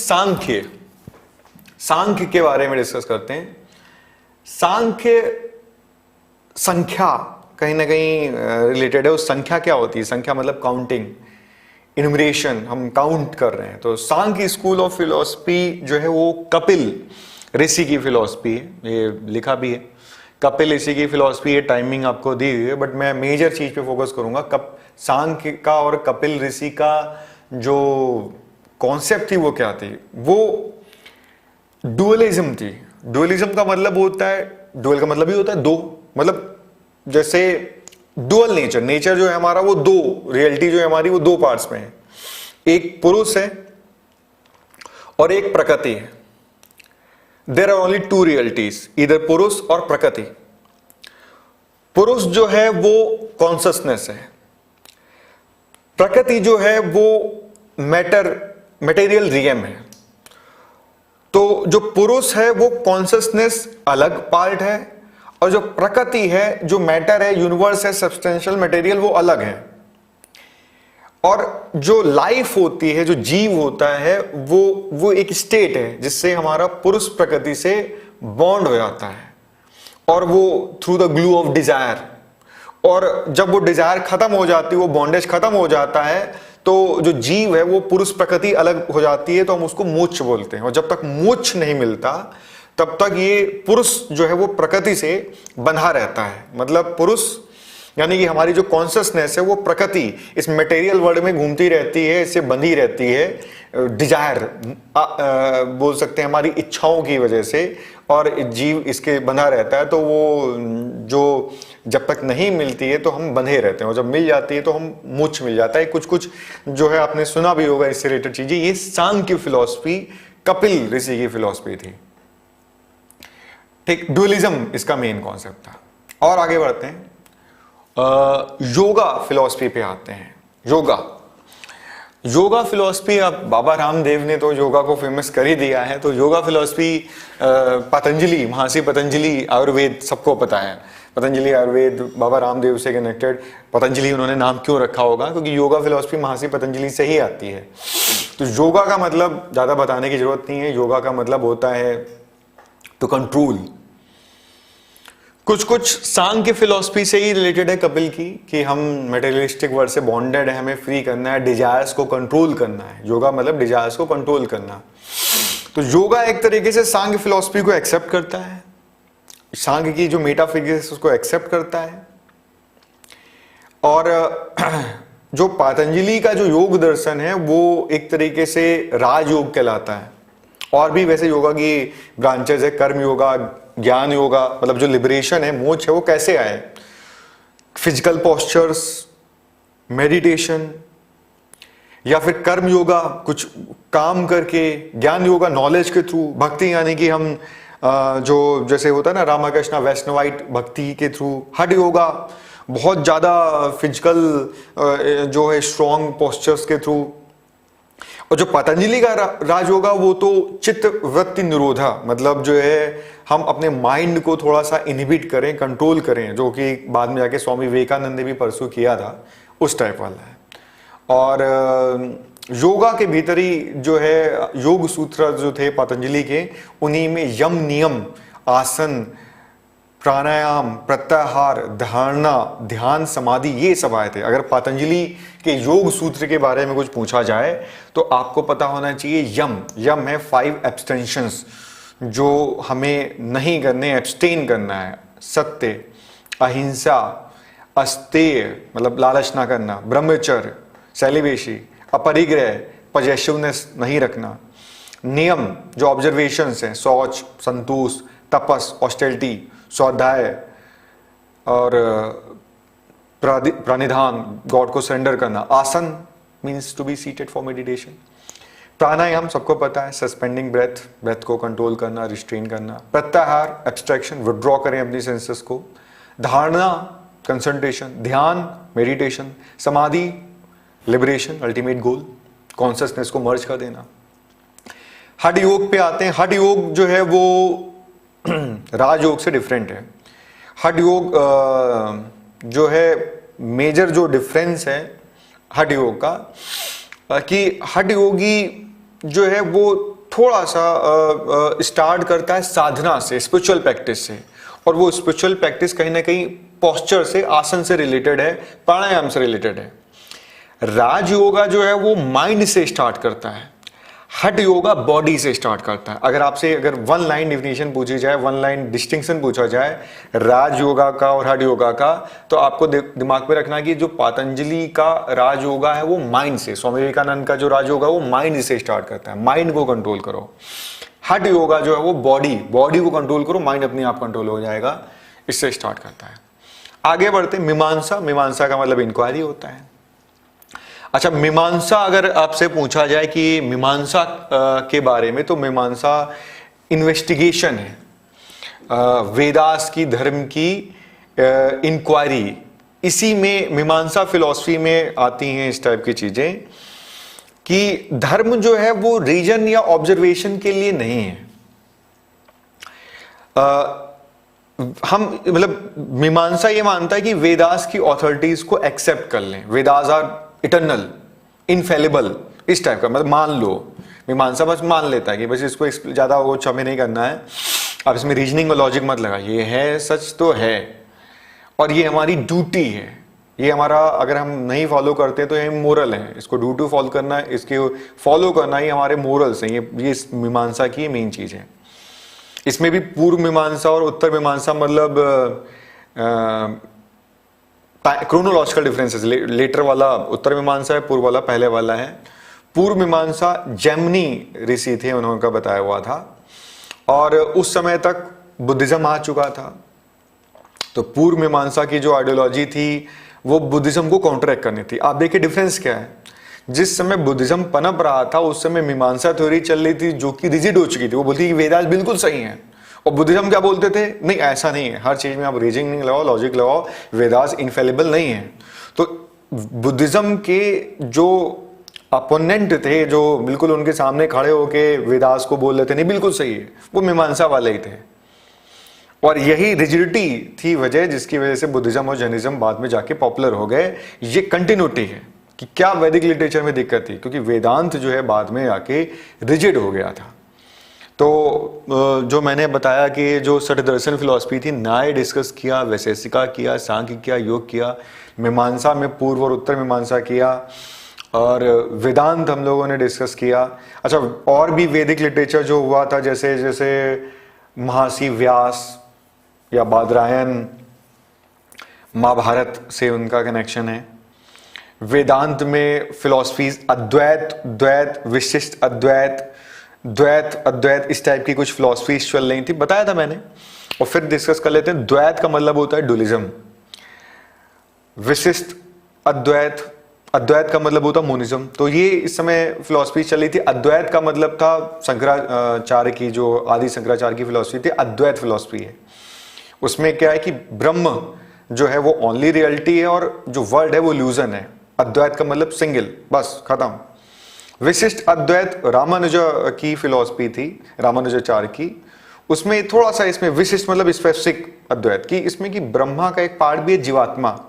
सांख्य के बारे में डिस्कस करते हैं। सांख्य संख्या कहीं ना कहीं रिलेटेड है। उस संख्या क्या होती है? संख्या मतलब काउंटिंग, इन्यूमरेशन, हम काउंट कर रहे हैं। तो सांख्य स्कूल ऑफ फिलॉसफी जो है वो कपिल ऋषि की फिलॉसफी है। ये लिखा भी है, कपिल ऋषि की फिलॉसफी है। टाइमिंग आपको दी हुई है, बट मैं मेजर चीज पे फोकस करूंगा। सांख्य का और कपिल ऋषि का जो कॉन्सेप्ट थी वो क्या थी? वो डुअलिज्म थी। डुअलिज्म का मतलब होता है, डुअल का मतलब ही होता है दो, मतलब जैसे डुअल नेचर जो है हमारा, वो दो, रियलिटी जो है हमारी वो दो पार्ट्स में है। एक पुरुष है और एक प्रकृति है। There are only two realities, इधर पुरुष और प्रकृति। पुरुष जो है वो कॉन्शसनेस है, प्रकृति जो है वो मटेरियल रियम है। तो जो पुरुष है वो कॉन्शसनेस अलग पार्ट है, और जो प्रकृति है, जो मैटर है, यूनिवर्स है, सब्सटेंशियल मटेरियल, वो अलग है। और जो लाइफ होती है, जो जीव होता है, वो एक स्टेट है जिससे हमारा पुरुष प्रकृति से बॉन्ड हो जाता है, और वो through the glue of desire. और जब वो डिजायर खत्म हो जाती है, वो बॉन्डेज खत्म हो जाता है, तो जो जीव है वो पुरुष प्रकृति अलग हो जाती है, तो हम उसको मोक्ष बोलते हैं। और जब तक मोक्ष नहीं मिलता तब तक ये पुरुष जो है वो प्रकृति से बंधा रहता है। मतलब पुरुष यानी कि हमारी जो कॉन्शियसनेस है वो प्रकृति, इस मटेरियल वर्ल्ड में घूमती रहती है, इससे बंधी रहती है, डिजायर बोल सकते हैं, हमारी इच्छाओं की वजह से, और जीव इसके बंधा रहता है। तो वो जो जब तक नहीं मिलती है तो हम बंधे रहते हैं, और जब मिल जाती है तो हम मोक्ष मिल जाता है। कुछ जो है आपने सुना भी होगा इससे रिलेटेड चीजें। ये सांख्य की फिलॉसफी कपिल ऋषि की फिलॉसफी थी। ठीक, डुअलिज्म इसका मेन कॉन्सेप्ट था। और आगे बढ़ते हैं, योगा फिलॉसफी पे आते हैं। योगा फिलॉसफी, अब बाबा रामदेव ने तो योगा को फेमस कर ही दिया है। तो योगा फिलॉसफी पतंजलि, महर्षि पतंजलि, आयुर्वेद सबको पता है। पतंजलि आयुर्वेद बाबा रामदेव से कनेक्टेड। पतंजलि उन्होंने नाम क्यों रखा होगा? क्योंकि योगा फिलॉसफी महर्षि पतंजलि से ही आती है। तो योगा का मतलब ज्यादा बताने की जरूरत नहीं है। योगा का मतलब होता है टू कंट्रोल। कुछ सांख्य फिलॉसफी से ही रिलेटेड है कपिल की, कि हम मटेरियलिस्टिक वर्ल्ड से बॉन्डेड है, हमें फ्री करना है, डिजायर्स को कंट्रोल करना है। योगा मतलब डिजायर्स को कंट्रोल करना। तो योगा एक तरीके से सांख्य फिलॉसफी को एक्सेप्ट करता है, सांख्य की जो मेटाफिजिक्स उसको एक्सेप्ट करता है। और जो पतंजलि का जो योग दर्शन है वो एक तरीके से राजयोग कहलाता है। और भी वैसे योगा की ब्रांचेस है, कर्म योगा, ज्ञान योगा, मतलब जो लिबरेशन है, मोक्ष है, वो कैसे आए? फिजिकल पोस्चर्स, मेडिटेशन, या फिर कर्म योगा, कुछ काम करके, ज्ञान योगा नॉलेज के थ्रू, भक्ति यानी कि हम जो जैसे होता है ना रामकृष्ण वैष्णवाइट भक्ति के थ्रू, हठ योगा बहुत ज़्यादा फिजिकल जो है स्ट्रॉन्ग पोस्चर्स के थ्रू, और जो पतंजलि का राज योगा वो तो चित्त वृत्ति निरोधा, मतलब जो है हम अपने माइंड को थोड़ा सा इनहिबिट करें, कंट्रोल करें, जो कि बाद में जाके स्वामी विवेकानंद ने भी परसू किया था, उस टाइप वाला है। और योगा के भीतर ही जो है योग सूत्र जो थे पतंजलि के, उन्हीं में यम, नियम, आसन, प्राणायाम, प्रत्याहार, धारणा, ध्यान, समाधि, ये सब आए थे। अगर पतंजलि के योग सूत्र के बारे में कुछ पूछा जाए तो आपको पता होना चाहिए यम। यम है 5 एब्सटेंशंस जो हमें नहीं करने, एब्सटेन करना है। सत्य, अहिंसा, अस्तेय मतलब लालच ना करना, ब्रह्मचर्य, सेलिबेसी, अपरिग्रह, पॉजेसिवनेस नहीं रखना, नियम जो ऑब्जर्वेशंस हैं, शौच, संतोष, तपस, ऑस्टेरिटी, स्वाध्याय, और प्रणिधान, गॉड को सरेंडर करना। Asana means to be seated for meditation. Pranayama सबको पता है, सस्पेंडिंग ब्रेथ, ब्रेथ को कंट्रोल करना, रिस्ट्रेन करना। प्रत्याहार, एब्स्ट्रैक्शन, विड्रॉ करें अपनी सेंसेस को। धारणा, कंसंट्रेशन, ध्यान, मेडिटेशन। समाधि, लिबरेशन, अल्टीमेट गोल, कॉन्शियसनेस को मर्ज कर देना। हठ योग पे आते हैं। हठ योग जो है वो राजयोग से डिफरेंट है। हठ योग जो है मेजर जो डिफरेंस है हठ योग का, कि हठ योगी जो है वो थोड़ा सा स्टार्ट करता है साधना से, स्पिरिचुअल प्रैक्टिस से, और वो स्पिरिचुअल प्रैक्टिस कहीं ना कहीं पोस्चर से, आसन से रिलेटेड है, प्राणायाम से रिलेटेड है। राज योगा जो है वो माइंड से स्टार्ट करता है, हठ योगा बॉडी से स्टार्ट करता है। अगर आपसे अगर 1 लाइन डिफिनेशन पूछी जाए, 1 लाइन डिस्टिंक्शन पूछा जाए राज योगा का और हठ योगा का, तो आपको दिमाग में रखना कि जो पतंजलि का राज योगा है वो माइंड से, स्वामी विवेकानंद का जो राज योगा वो माइंड से स्टार्ट करता है, माइंड को कंट्रोल करो। हठ योगा जो है वो बॉडी को कंट्रोल करो, माइंड अपने आप कंट्रोल हो जाएगा, इससे स्टार्ट करता है। आगे बढ़ते मीमांसा। मीमांसा का मतलब इंक्वायरी होता है। अच्छा, मीमांसा अगर आपसे पूछा जाए कि मीमांसा के बारे में, तो मीमांसा इन्वेस्टिगेशन है, वेदास की, धर्म की इंक्वायरी, इसी में मीमांसा फिलॉसफी में आती हैं इस टाइप की चीजें, कि धर्म जो है वो रीजन या ऑब्जर्वेशन के लिए नहीं है। हम मतलब मीमांसा ये मानता है कि वेदास की ऑथोरिटीज को एक्सेप्ट कर लें, वेदास आर इटर्नल, इनफेलिबल, इस टाइप का, मतलब मान लो। मीमांसा बस मान लेता है कि बस इसको ज्यादा वो हमें नहीं करना है, अब इसमें रीजनिंग और लॉजिक मत लगा, ये है सच तो है और ये हमारी ड्यूटी है, ये हमारा, अगर हम नहीं फॉलो करते तो ये मोरल है, इसको ड्यूटी फॉलो करना है, इसके फॉलो करना ही हमारे मोरल्स हैं। ये मीमांसा की मेन चीज है। इसमें भी पूर्व मीमांसा और उत्तर मीमांसा मतलब क्रोनोलॉजिकल डिफरेंसेस, लेटर वाला उत्तर मीमांसा है, पूर्व वाला पहले वाला है। पूर्व मीमांसा जैमिनी ऋषि थे, उन्होंने का बताया हुआ था, और उस समय तक बुद्धिज्म आ चुका था। तो पूर्व मीमांसा की जो आइडियोलॉजी थी वो बुद्धिज्म को काउंटरैक्ट करनी थी। आप देखिए डिफरेंस क्या है, जिस समय बुद्धिज्म पनप रहा था उस समय मीमांसा थ्योरी चल रही थी जो कि रिजिड हो चुकी थी, वो बोलती कि वेदास बिल्कुल सही है, और बुद्धिज्म क्या बोलते थे, नहीं ऐसा नहीं है, हर चीज में आप रीजनिंग लगाओ, लॉजिक लगाओ, वेदास इनफेलिबल नहीं है। तो बुद्धिज्म के जो अपोनेंट थे, जो बिल्कुल उनके सामने खड़े होके वेदास को बोल रहे थे नहीं बिल्कुल सही है, वो मीमांसा वाले ही थे, और यही रिजिडिटी थी वजह जिसकी वजह से बुद्धिज्म और जैनिज्म बाद में जाके पॉपुलर हो गए। ये कंटिन्यूटी है कि क्या वैदिक लिटरेचर में दिक्कत थी, क्योंकि वेदांत जो है बाद में आके रिजिड हो गया था। तो जो मैंने बताया कि जो षड्दर्शन फिलॉसफी थी, न्याय डिस्कस किया, वैशेषिका किया, सांख्य किया, योग किया, मीमांसा में पूर्व और उत्तर मीमांसा किया, और वेदांत हम लोगों ने डिस्कस किया। अच्छा, और भी वैदिक लिटरेचर जो हुआ था, जैसे जैसे महर्षि व्यास या बादरायण, महाभारत से उनका कनेक्शन है। वेदांत में फिलॉसफीज अद्वैत, द्वैत, विशिष्ट अद्वैत, द्वैत, अद्वैत, इस टाइप की कुछ फिलॉसफीज चल रही थी, बताया था मैंने। और फिर डिस्कस कर लेते हैं। द्वैत का मतलब होता है डुअलिज्म, विशिष्ट, अद्वैत, अद्वैत का मतलब होता मोनिज्म। तो ये इस समय फिलॉसफी चली थी। अद्वैत का मतलब था शंकराचार्य की, जो आदि शंकराचार्य की फिलॉसफी थी, अद्वैत फिलॉसफी है। उसमें क्या है कि ब्रह्म जो है वो ओनली रियलिटी है और जो वर्ल्ड है वो इल्यूजन है। अद्वैत का मतलब सिंगल, बस खत्म। विशिष्ट अद्वैत रामानुज की फिलॉसफी थी, रामानुजाचार्य की। उसमें थोड़ा सा इसमें विशिष्ट मतलब स्पेसिफिक अद्वैत की, इसमें कि ब्रह्मा का एक पार्ट भी है जीवात्मा,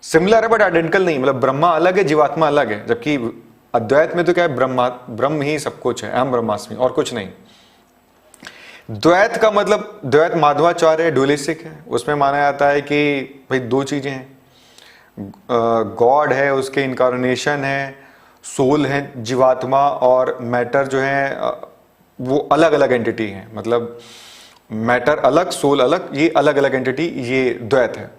सिमिलर है बट आइडेंटिकल नहीं, मतलब ब्रह्मा अलग है, जीवात्मा अलग है। जबकि अद्वैत में तो क्या है, ब्रह्म ही सब कुछ है, अहम ब्रह्मास्मि, और कुछ नहीं। द्वैत का मतलब, द्वैत माधवाचार्य ड्युअलिस्टिक है। उसमें माना जाता है कि भाई दो चीजें हैं, गॉड है, उसके इनकारनेशन है, सोल है जीवात्मा, और मैटर जो है वो अलग अलग एंटिटी है। मतलब मैटर अलग, सोल अलग, ये अलग अलग एंटिटी, ये द्वैत है।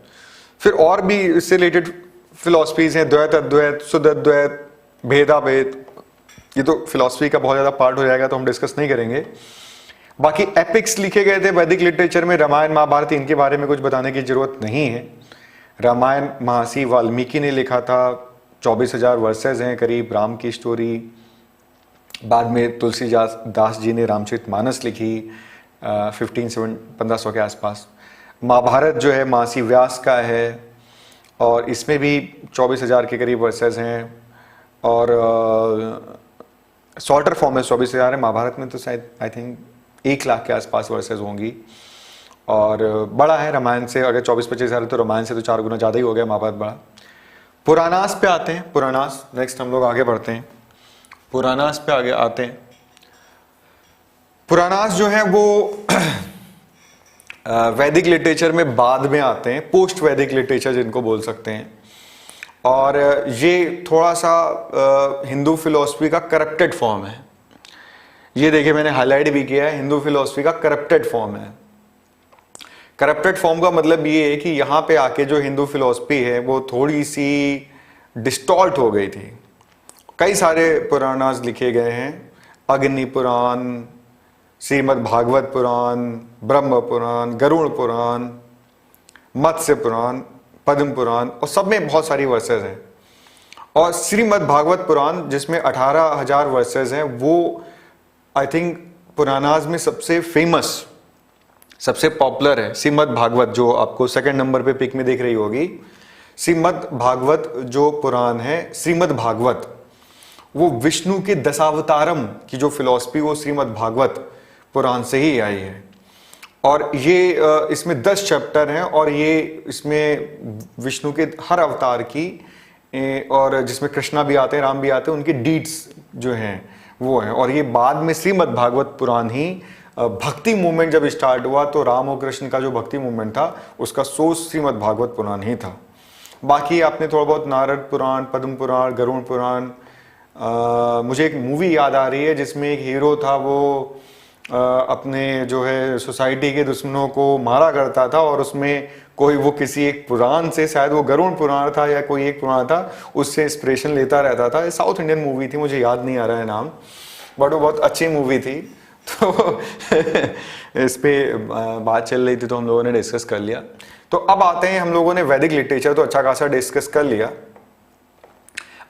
फिर और भी इससे रिलेटेड फिलॉसफीज हैं, द्वैत, अद्वैत, शुद्ध अद्वैत, भेदाभेद। ये तो फिलॉसफी का बहुत ज्यादा पार्ट हो जाएगा, तो हम डिस्कस नहीं करेंगे। बाकी एपिक्स लिखे गए थे वैदिक लिटरेचर में, रामायण महाभारत, इनके बारे में कुछ बताने की जरूरत नहीं है। रामायण महर्षि वाल्मीकि ने लिखा था, 24,000 वर्सेस हैं करीब राम की स्टोरी। बाद में तुलसीदास जी ने रामचरितमानस लिखी 1500 के आसपास। महाभारत जो है महर्षि व्यास का है, और इसमें भी 24,000 के करीब वर्सेस हैं, और शॉर्टर फॉर्म में 24,000 है। महाभारत में तो शायद आई थिंक 1 लाख के आसपास वर्सेस होंगी, और बड़ा है रामायण से। अगर 24-25 हज़ार तो रामायण से तो 4 गुना ज़्यादा ही हो गया महाभारत बड़ा। पुराणास पे आते हैं, पुराणास नेक्स्ट हम लोग आगे बढ़ते हैं, पुराणास पे आगे आते हैं। पुराणास जो है वो वैदिक लिटरेचर में बाद में आते हैं, पोस्ट वैदिक लिटरेचर जिनको बोल सकते हैं। और ये थोड़ा सा हिंदू फिलॉसफी का करप्टेड फॉर्म है। ये देखिए मैंने हाईलाइट भी किया है, हिंदू फिलॉसफी का करप्टेड फॉर्म है। करप्टेड फॉर्म का मतलब ये है कि यहाँ पे आके जो हिंदू फिलॉसफी है वो थोड़ी सी डिस्टॉर्ट हो गई थी। कई सारे पुराणास लिखे गए हैं, अग्नि पुराण, श्रीमद् भागवत पुराण, ब्रह्म पुराण, गरुड़ पुराण, मत्स्य पुराण, पद्म पुराण, और सब में बहुत सारी वर्सेस हैं। और श्रीमद् भागवत पुराण जिसमें 18,000 वर्सेस हैं, वो आई थिंक पुराणास में सबसे फेमस, सबसे पॉपुलर है। श्रीमद् भागवत जो आपको सेकंड नंबर पे पिक में देख रही होगी, श्रीमद् भागवत जो पुराण है, श्रीमद् भागवत, वो विष्णु के दशावतारम की जो फिलॉसफी वो श्रीमद् भागवत पुराण से ही आई है। और ये इसमें 10 चैप्टर हैं, और ये इसमें विष्णु के हर अवतार की, और जिसमें कृष्णा भी आते हैं, राम भी आते हैं, उनकी डीड्स जो हैं वो हैं। और ये बाद में श्रीमद् भागवत पुराण ही भक्ति मूवमेंट जब स्टार्ट हुआ, तो राम और कृष्ण का जो भक्ति मूवमेंट था उसका सोर्स श्रीमद् भागवत पुराण ही था। बाकी आपने थोड़ा बहुत नारद पुराण, पद्म पुराण, गरुड़ पुराण, मुझे एक मूवी याद आ रही है जिसमें एक हीरो था, वो अपने जो है सोसाइटी के दुश्मनों को मारा करता था, और उसमें कोई वो किसी एक पुराण से, शायद वो गरुड़ पुराण था या कोई एक पुराण था, उससे इंस्पिरेशन लेता रहता था। साउथ इंडियन मूवी थी, मुझे याद नहीं आ रहा है नाम, बट वो बहुत अच्छी मूवी थी। तो इस पे बात चल रही थी तो हम लोगों ने डिस्कस कर लिया। तो अब आते हैं, हम लोगों ने वैदिक लिटरेचर तो अच्छा खासा डिस्कस कर लिया।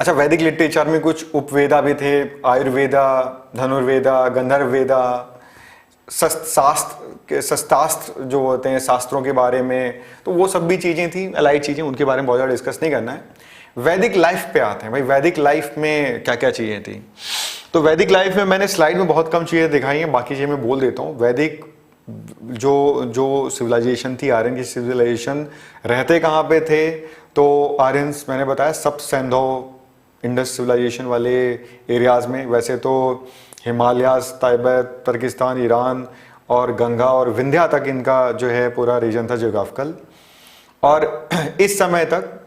अच्छा, वैदिक लिटरेचर में कुछ उपवेदा भी थे, आयुर्वेदा, धनुर्वेदा, गंधर्ववेदा, शस्त्रास्त्र जो होते हैं शास्त्रों के बारे में, तो वो सब भी चीजें थी, अलाइड चीजें, उनके बारे में बहुत ज़्यादा डिस्कस नहीं करना है। वैदिक लाइफ पे आते हैं भाई, वैदिक लाइफ में क्या क्या चीजें थी। तो वैदिक लाइफ में मैंने स्लाइड में बहुत कम चीजें दिखाई हैं, बाकी चीजें मैं बोल देता हूँ। वैदिक जो सिविलाइजेशन थी, आर्यन की सिविलाइजेशन, रहते कहाँ पे थे, तो आर्यंस मैंने बताया सब सिंधु इंडस सिविलाइजेशन वाले एरियाज में। वैसे तो हिमालयाज, तिब्बत, तुर्किस्तान, ईरान और गंगा और विंध्या तक इनका जो है पूरा रीजन था जियोग्राफिकल। और इस समय तक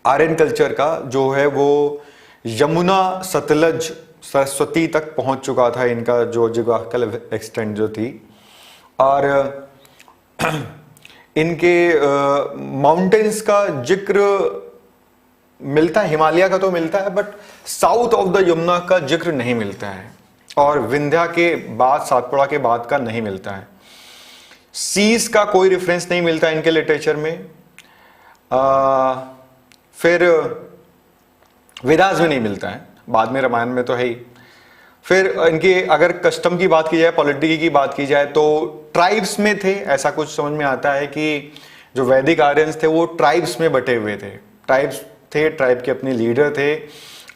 आर्यन कल्चर का जो है वो यमुना, सतलज, सरस्वती तक पहुंच चुका था, इनका जो जियोग्राफिकल एक्सटेंट जो थी। और इनके माउंटेन्स का जिक्र मिलता है, हिमालय का तो मिलता है, but south of the Yamuna का जिक्र नहीं मिलता है, और विंध्या के बाद, सातपुड़ा के बाद का नहीं मिलता है। सीज का कोई रेफरेंस नहीं मिलता इनके लिटरेचर में। फिर वेदास में नहीं मिलता है, बाद में रामायण में तो है ही। फिर इनके अगर कस्टम की बात की जाए, पॉलिटिकी की बात की जाए, तो ट्राइब्स में थे, ऐसा कुछ समझ में आता है कि जो वैदिक आर्यंस थे वो ट्राइब्स में बटे हुए थे। ट्राइब्स थे, ट्राइब के अपने लीडर थे,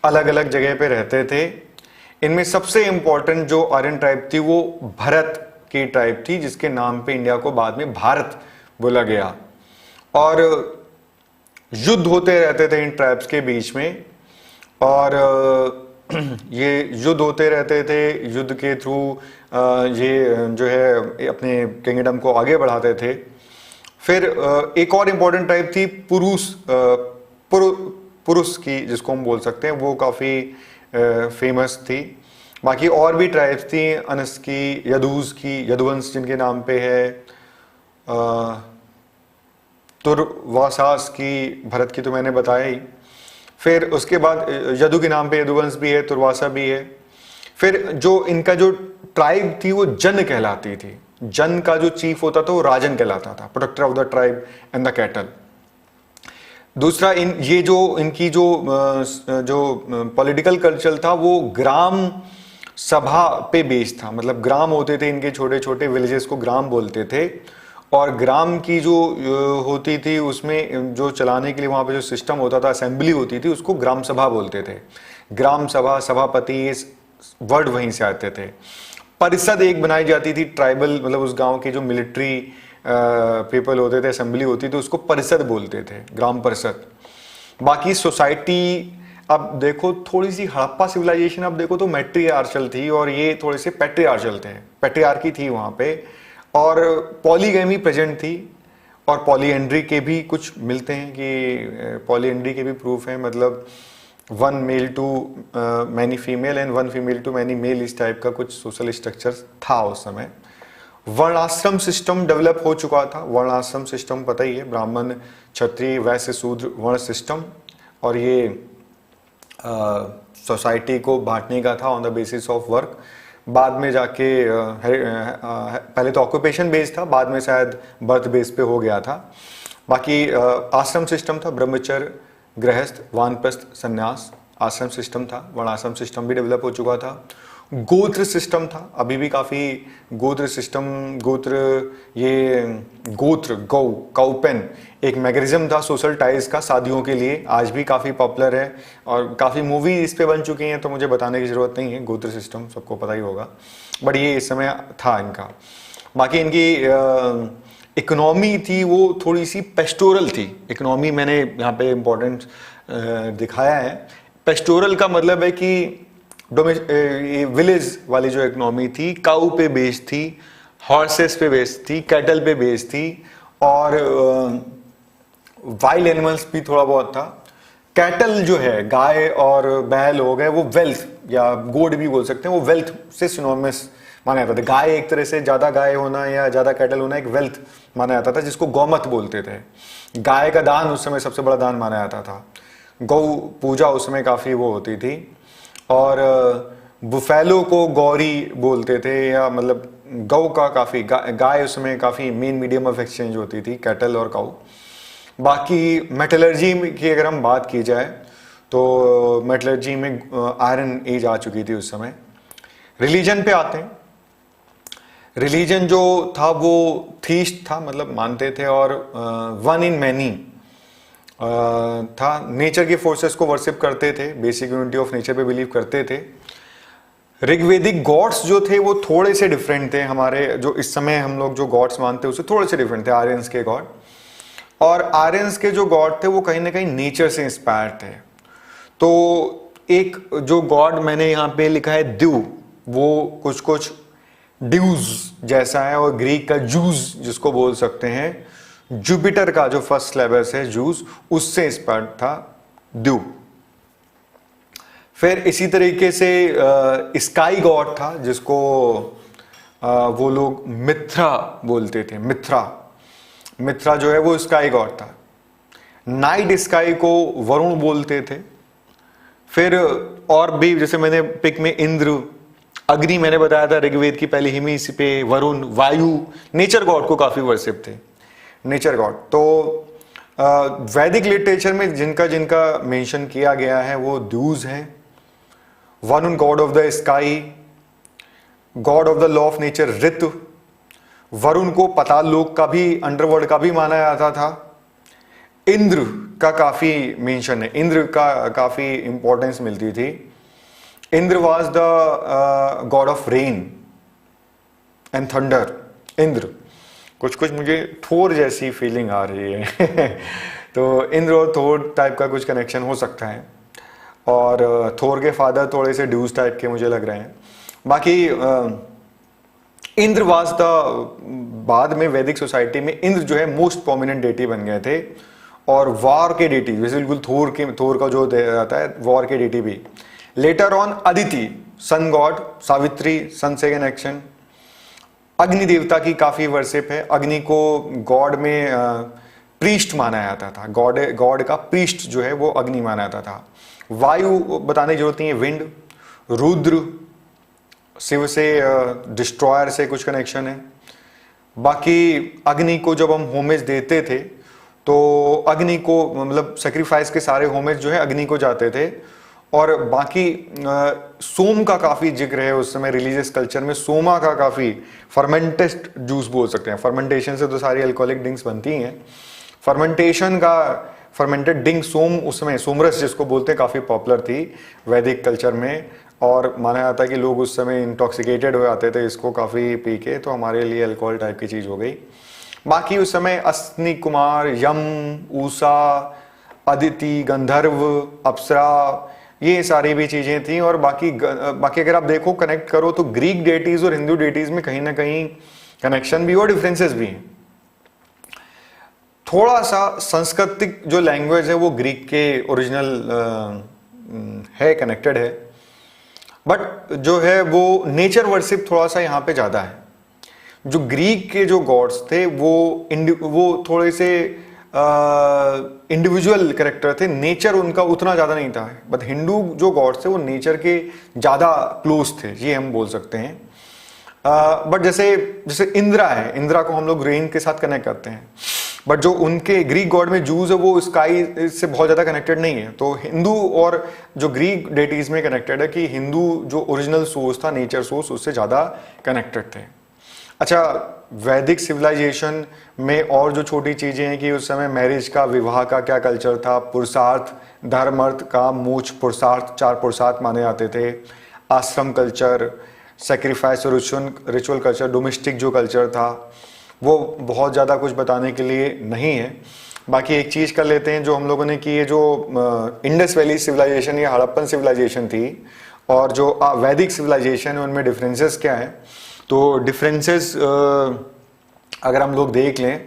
अलग अलग जगह पे रहते थे। इनमें सबसे इंपॉर्टेंट जो आर्यन ट्राइब थी वो भरत की ट्राइब थी, जिसके नाम पे इंडिया को बाद में भारत बोला गया। और युद्ध होते रहते थे इन ट्राइब्स के बीच में, और ये युद्ध होते रहते थे। युद्ध के थ्रू ये जो है अपने किंगडम को आगे बढ़ाते थे। फिर एक और इम्पोर्टेंट ट्राइब थी पुरुष की, जिसको हम बोल सकते हैं, वो काफ़ी फेमस थी। बाकी और भी ट्राइब्स थी, अनस की, यदूस की, यदुवंश जिनके नाम पे है, तुर्वासास की, भरत की तो मैंने बताया ही। फिर उसके बाद यदु के नाम पे यदुवंश भी है, तुर्वासा भी है। फिर जो इनका जो ट्राइब थी वो जन कहलाती थी। जन का जो चीफ होता था वो राजन कहलाता था, protector of the tribe and the cattle. दूसरा, ये जो इनकी जो पॉलिटिकल कल्चर था वो ग्राम सभा पे बेस्ड था। मतलब ग्राम होते थे इनके, छोटे छोटे विलेजेस को ग्राम बोलते थे, और ग्राम की जो होती थी उसमें जो चलाने के लिए वहाँ पे जो सिस्टम होता था, असेंबली होती थी, उसको ग्राम सभा बोलते थे। ग्राम सभा, सभापति, इस वर्ड वहीं से आते थे। परिषद एक बनाई जाती थी ट्राइबल, मतलब उस गांव के जो मिलिट्री पीपल होते थे, असेंबली होती थी, उसको परिषद बोलते थे, ग्राम परिषद। बाकी सोसाइटी अब देखो, थोड़ी सी हड़प्पा सिविलाइजेशन अब देखो तो मैट्रियार्चल थी, और ये थोड़े से पैट्रियार्चल थे, पैट्रियार्की थी वहाँ पे, और पॉलीगैमी प्रेजेंट थी, और पॉलीएंड्री के भी कुछ मिलते हैं कि पॉलीएंड्री के भी प्रूफ हैं, मतलब 1 male to many female and 1 female to many male, इस टाइप का कुछ सोशल स्ट्रक्चर था उस समय। वर्णाश्रम सिस्टम डेवलप हो चुका था। वर्णाश्रम सिस्टम पता ही है, ब्राह्मण, क्षत्रिय, वैश्य, शूद्र वर्ण सिस्टम, और ये सोसाइटी को बांटने का था on the basis of work. बाद में जाके पहले तो ऑक्यूपेशन बेस्ड था, बाद में शायद बर्थ बेस पे हो गया था। बाकी आश्रम सिस्टम था, ब्रह्मचर्य, गृहस्थ, वानप्रस्थ, संन्यास आश्रम सिस्टम था। वर्णाश्रम सिस्टम भी डेवलप हो चुका था। गोत्र सिस्टम था, अभी भी काफ़ी गोत्र सिस्टम, ये गोत्र, गौ, काउपेन एक मैगरिज्म था सोशल टाइज का शादियों के लिए, आज भी काफ़ी पॉपुलर है, और काफ़ी मूवी इस पे बन चुकी हैं, तो मुझे बताने की ज़रूरत नहीं है। गोत्र सिस्टम सबको पता ही होगा, बट ये इस समय था इनका। बाकी इनकी इकोनॉमी थी वो थोड़ी सी पेस्टोरल थी। इकोनॉमी मैंने यहाँ पे इम्पोर्टेंट दिखाया है। पेस्टोरल का मतलब है कि विलेज वाली जो इकोनॉमी थी, काऊ पे बेस्ड थी, हॉर्सेस पे बेस्ड थी, कैटल पे बेस्ड थी, और वाइल्ड एनिमल्स भी थोड़ा बहुत था। कैटल जो है, गाय और बैल हो गए, वो वेल्थ या गोड भी बोल सकते हैं, वो वेल्थ से सिनोनिमस माना जाता था। गाय एक तरह से ज़्यादा गाय होना या ज़्यादा कैटल होना एक वेल्थ माना जाता था, जिसको गौमत बोलते थे। गाय का दान उस समय सबसे बड़ा दान माना जाता था। गौ पूजा उस समय काफ़ी वो होती थी, और बुफेलो को गौरी बोलते थे, या मतलब गौ का काफ़ी, गाय उसमें काफ़ी मेन मीडियम ऑफ एक्सचेंज होती थी, कैटल और काऊ। बाकी मेटलर्जी की अगर हम बात की जाए तो मेटलर्जी में आयरन एज आ चुकी थी उस समय। रिलीजन पे आते हैं। रिलीजन जो था वो थीस्ट था, मतलब मानते थे, और वन इन मैनी था। नेचर के फोर्सेस को वर्शिप करते थे, बेसिक यूनिटी ऑफ नेचर पे बिलीव करते थे। ऋग्वेदिक गॉड्स जो थे वो थोड़े से डिफरेंट थे, हमारे जो इस समय हम लोग जो गॉड्स मानते हैं उससे थोड़े से डिफरेंट थे आर्यंस के गॉड। और आर्यंस के जो गॉड थे वो कहीं ना कहीं नेचर से इंस्पायर्ड थे। तो एक जो गॉड मैंने यहाँ पे लिखा है द्यू, वो कुछ कुछ ड्यूज जैसा है, और ग्रीक का जूस जिसको बोल सकते हैं, जुपिटर का जो फर्स्ट लेवल है जूस, उससे इंस्पायर्ड था द्यू। फिर इसी तरीके से स्काई गॉड था, जिसको वो लोग मिथ्रा बोलते थे। मिथ्रा जो है वो स्काई गॉड था। नाइट स्काई को वरुण बोलते थे। फिर और भी, जैसे मैंने पिक में इंद्र, अग्नि मैंने बताया था ऋग्वेद की पहली हिमी, इसी पे वरुण, वायु, नेचर गॉड को काफी वर्शिप थे, नेचर गॉड। तो वैदिक लिटरेचर में जिनका जिनका मेंशन किया गया है वो ड्यूज हैं, Varun god of the sky, god of the law of nature Ritu, Varun को पाताल लोक का भी, अंडरवर्ल्ड का भी माना जाता था। इंद्र का काफी मेंशन है, इंद्र का काफी इंपॉर्टेंस मिलती थी। Indra was the God of rain and thunder. Indra, कुछ कुछ मुझे थोर जैसी फीलिंग आ रही है तो इंद्र और थोर टाइप का कुछ कनेक्शन हो सकता है, और थोर के फादर थोड़े से ड्यूज टाइप के मुझे लग रहे हैं। बाकी इंद्र वाज द, बाद में वैदिक सोसाइटी में इंद्र जो है मोस्ट प्रोमिनेंट डेटी बन गए थे, और वॉर के डेटी, जैसे बिल्कुल थोर का जो आता है वॉर के डेटी भी। Later on Aditi sun god, Savitri sun से कनेक्शन। अग्नि देवता की काफी वर्शिप है, अग्नि को गॉड में प्रीस्ट माना जाता था, गॉड का प्रीस्ट जो है वो अग्नि माना जाता था। वायु बताने की जरूरत नहीं है, विंड। रुद्र शिव से, डिस्ट्रॉयर से कुछ कनेक्शन है। बाकी अग्नि को जब हम होमेज देते थे तो अग्नि को मतलब सेक्रीफाइस के सारे होमेज जो है अग्नि को जाते थे। और बाकी सोम का काफी जिक्र है उस समय रिलीजियस कल्चर में, सोमा का काफी, फर्मेंटेड जूस बोल सकते हैं, फर्मेंटेशन से तो सारी अल्कोहलिक ड्रिंक्स बनती हैं। फर्मेंटेशन का फर्मेंटेड ड्रिंक सोम, उसमें सोमरस जिसको बोलते हैं, काफी पॉपुलर थी वैदिक कल्चर में, और माना जाता है कि लोग उस समय इंटॉक्सिकेटेड हो जाते थे इसको काफी पी के, तो हमारे लिए अल्कोहल टाइप की चीज हो गई। बाकी उस समय अश्विनी कुमार, यम, ऊषा, अदिति, गंधर्व, अप्सरा, ये सारी भी चीजें थी। और बाकी अगर आप देखो कनेक्ट करो तो ग्रीक डेटीज और हिंदू डेटीज में कहीं ना कहीं कनेक्शन भी और डिफरेंसेस भी हैं। थोड़ा सा सांस्कृतिक जो लैंग्वेज है वो ग्रीक के ओरिजिनल है, कनेक्टेड है, बट जो है वो नेचर वर्शिप थोड़ा सा यहाँ पे ज्यादा है। जो ग्रीक के जो गॉड्स थे वो थोड़े से इंडिविजुअल कैरेक्टर थे, नेचर उनका उतना ज्यादा नहीं था। बट हिंदू जो गॉड्स थे वो नेचर के ज्यादा क्लोज थे, ये हम बोल सकते हैं। बट जैसे इंद्रा है, इंद्रा को हम लोग रेन के साथ कनेक्ट करते हैं, बट जो उनके ग्रीक गॉड में जूस है वो स्काई से बहुत ज्यादा कनेक्टेड नहीं है। तो हिंदू और जो ग्रीक डेटीज में कनेक्टेड है कि हिंदू जो ओरिजिनल सोर्स था, नेचर सोर्स, उससे ज्यादा कनेक्टेड थे। अच्छा, वैदिक सिविलाइजेशन में और जो छोटी चीजें हैं कि उस समय मैरिज का, विवाह का क्या कल्चर था, पुरुषार्थ, धर्म, अर्थ, काम, मोक्ष, पुरुषार्थ, 4 पुरुषार्थ माने जाते थे। आश्रम कल्चर, सेक्रीफाइस और रिचुअल कल्चर, डोमेस्टिक जो कल्चर था वो बहुत ज़्यादा कुछ बताने के लिए नहीं है। बाकी एक चीज़ कर लेते हैं जो हम लोगों ने की, ये जो इंडस वैली सिविलाइजेशन या हड़प्पन सिविलाइजेशन थी और जो वैदिक सिविलाइजेशन है उनमें डिफरेंसेस क्या है। तो डिफरेंसेस अगर हम लोग देख लें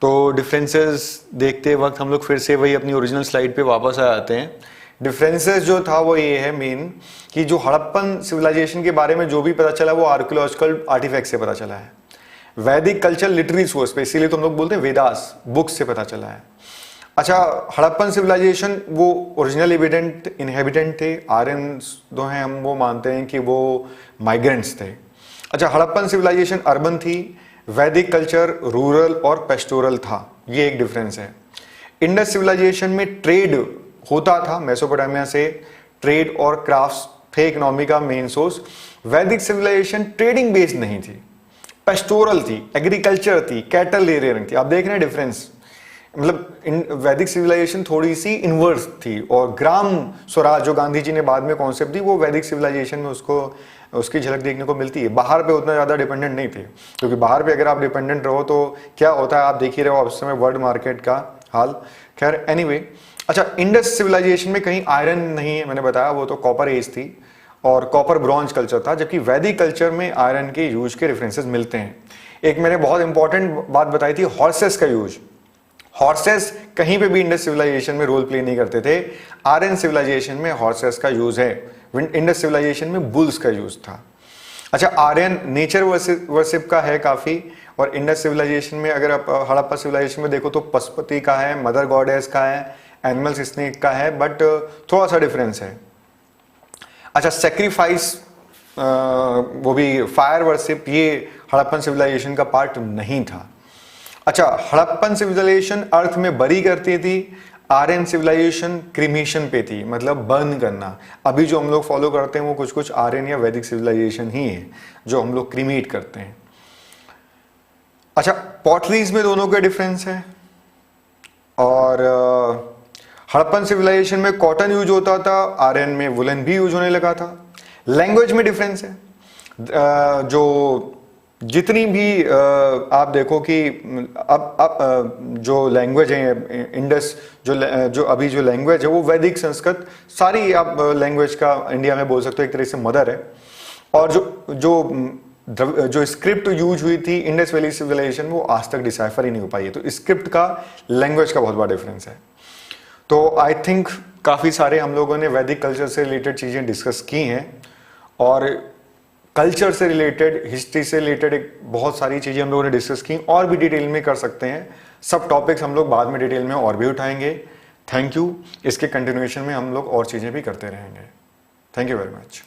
तो डिफरेंसेस देखते वक्त हम लोग फिर से वही अपनी ओरिजिनल स्लाइड पे वापस आ जाते हैं। डिफरेंसेस जो था वो ये है मेन कि जो हड़प्पन सिविलाइजेशन के बारे में जो भी पता चला वो आर्कियोलॉजिकल आर्टिफैक्ट से पता चला है। वैदिक कल्चर लिटरेरी सोर्स पे, इसीलिए तो हम लोग बोलते हैं वेदास, बुक्स से पता चला है। अच्छा, हड़प्पन सिविलाइजेशन वो ओरिजिनल इनहेबिटेंट थे, आर्यन जो हैं हम वो मानते हैं कि वो माइग्रेंट्स थे। अच्छा, हड़प्पन सिविलाइजेशन अर्बन थी, वैदिक कल्चर रूरल और पेस्टोरल था, ये एक डिफरेंस है। इंडस सिविलाइजेशन में ट्रेड होता था, मेसोपोटामिया से ट्रेड और क्राफ्ट्स थे इकोनॉमी का मेन सोर्स। वैदिक सिविलाइजेशन ट्रेडिंग बेस्ड नहीं थी, पेस्टोरल थी, एग्रीकल्चर थी, कैटल रेयरिंग थी। आप देख रहे हैं डिफरेंस, मतलब वैदिक सिविलाइजेशन थोड़ी सी इनवर्स थी। और ग्राम स्वराज जो गांधी जी ने बाद में कॉन्सेप्ट दी वो वैदिक सिविलाइजेशन में उसकी झलक देखने को मिलती है। बाहर पे उतना ज़्यादा डिपेंडेंट नहीं थे, क्योंकि बाहर पे अगर आप डिपेंडेंट रहो तो क्या होता है आप देख ही रहे हो उस समय वर्ल्ड मार्केट का हाल। खैर एनीवे, अच्छा, इंडस सिविलाइजेशन में कहीं आयरन नहीं है, मैंने बताया, वो तो कॉपर एज थी और कॉपर ब्रॉन्ज कल्चर था, जबकि वैदिक कल्चर में आयरन के यूज के रेफरेंसेस मिलते हैं। एक मैंने बहुत इंपॉर्टेंट बात बताई थी, हॉर्सेस का यूज। हॉर्सेस कहीं पे भी इंडस सिविलाइजेशन में रोल प्ले नहीं करते थे, आर्यन सिविलाइजेशन में हॉर्सेस का यूज है, इंडस सिविलाइजेशन में बुल्स का यूज था। अच्छा, आर्यन नेचर वर्शिप का है काफी, और इंडस सिविलाइजेशन में अगर आप हड़प्पा सिविलाइजेशन में देखो तो पशुपति का है, मदर गॉडेस का है, एनिमल स्नेक का है, बट थोड़ा सा डिफरेंस है। अच्छा, सेक्रीफाइस वो भी फायर वर्शिप, ये हड़प्पन सिविलाइजेशन का पार्ट नहीं था। अच्छा, हड़प्पन सिविलाइजेशन अर्थ में बरी करती थी, आर्यन सिविलाइजेशन क्रीमेशन पे थी, मतलब बर्न करना। अभी जो हम लोग फॉलो करते हैं वो कुछ कुछ आर्यन या वैदिक सिविलाइजेशन ही है जो हम लोग क्रीमेट करते हैं। अच्छा, पॉटरीज में दोनों का डिफरेंस है। और हड़प्पन सिविलाइजेशन में कॉटन यूज होता था, आर्यन में वुलन भी यूज होने लगा था। लैंग्वेज में डिफरेंस है। जो जितनी भी आप देखो कि अब जो लैंग्वेज है इंडस, जो अभी जो लैंग्वेज है वो वैदिक संस्कृत, सारी आप लैंग्वेज का इंडिया में बोल सकते हो एक तरह से मदर है। और जो स्क्रिप्ट यूज हुई थी इंडस वैली सिविलाइजेशन में वो आज तक डिसाइफर ही नहीं हो पाई है। तो स्क्रिप्ट का लैंग्वेज का बहुत बड़ा डिफरेंस है। तो आई थिंक काफ़ी सारे हम लोगों ने वैदिक कल्चर से रिलेटेड चीज़ें डिस्कस की हैं, और कल्चर से रिलेटेड, हिस्ट्री से रिलेटेड बहुत सारी चीज़ें हम लोगों ने डिस्कस की, और भी डिटेल में कर सकते हैं। सब टॉपिक्स हम लोग बाद में डिटेल में और भी उठाएंगे। Thank you. इसके कंटिन्यूएशन में हम लोग और चीज़ें भी करते रहेंगे। Thank you very much.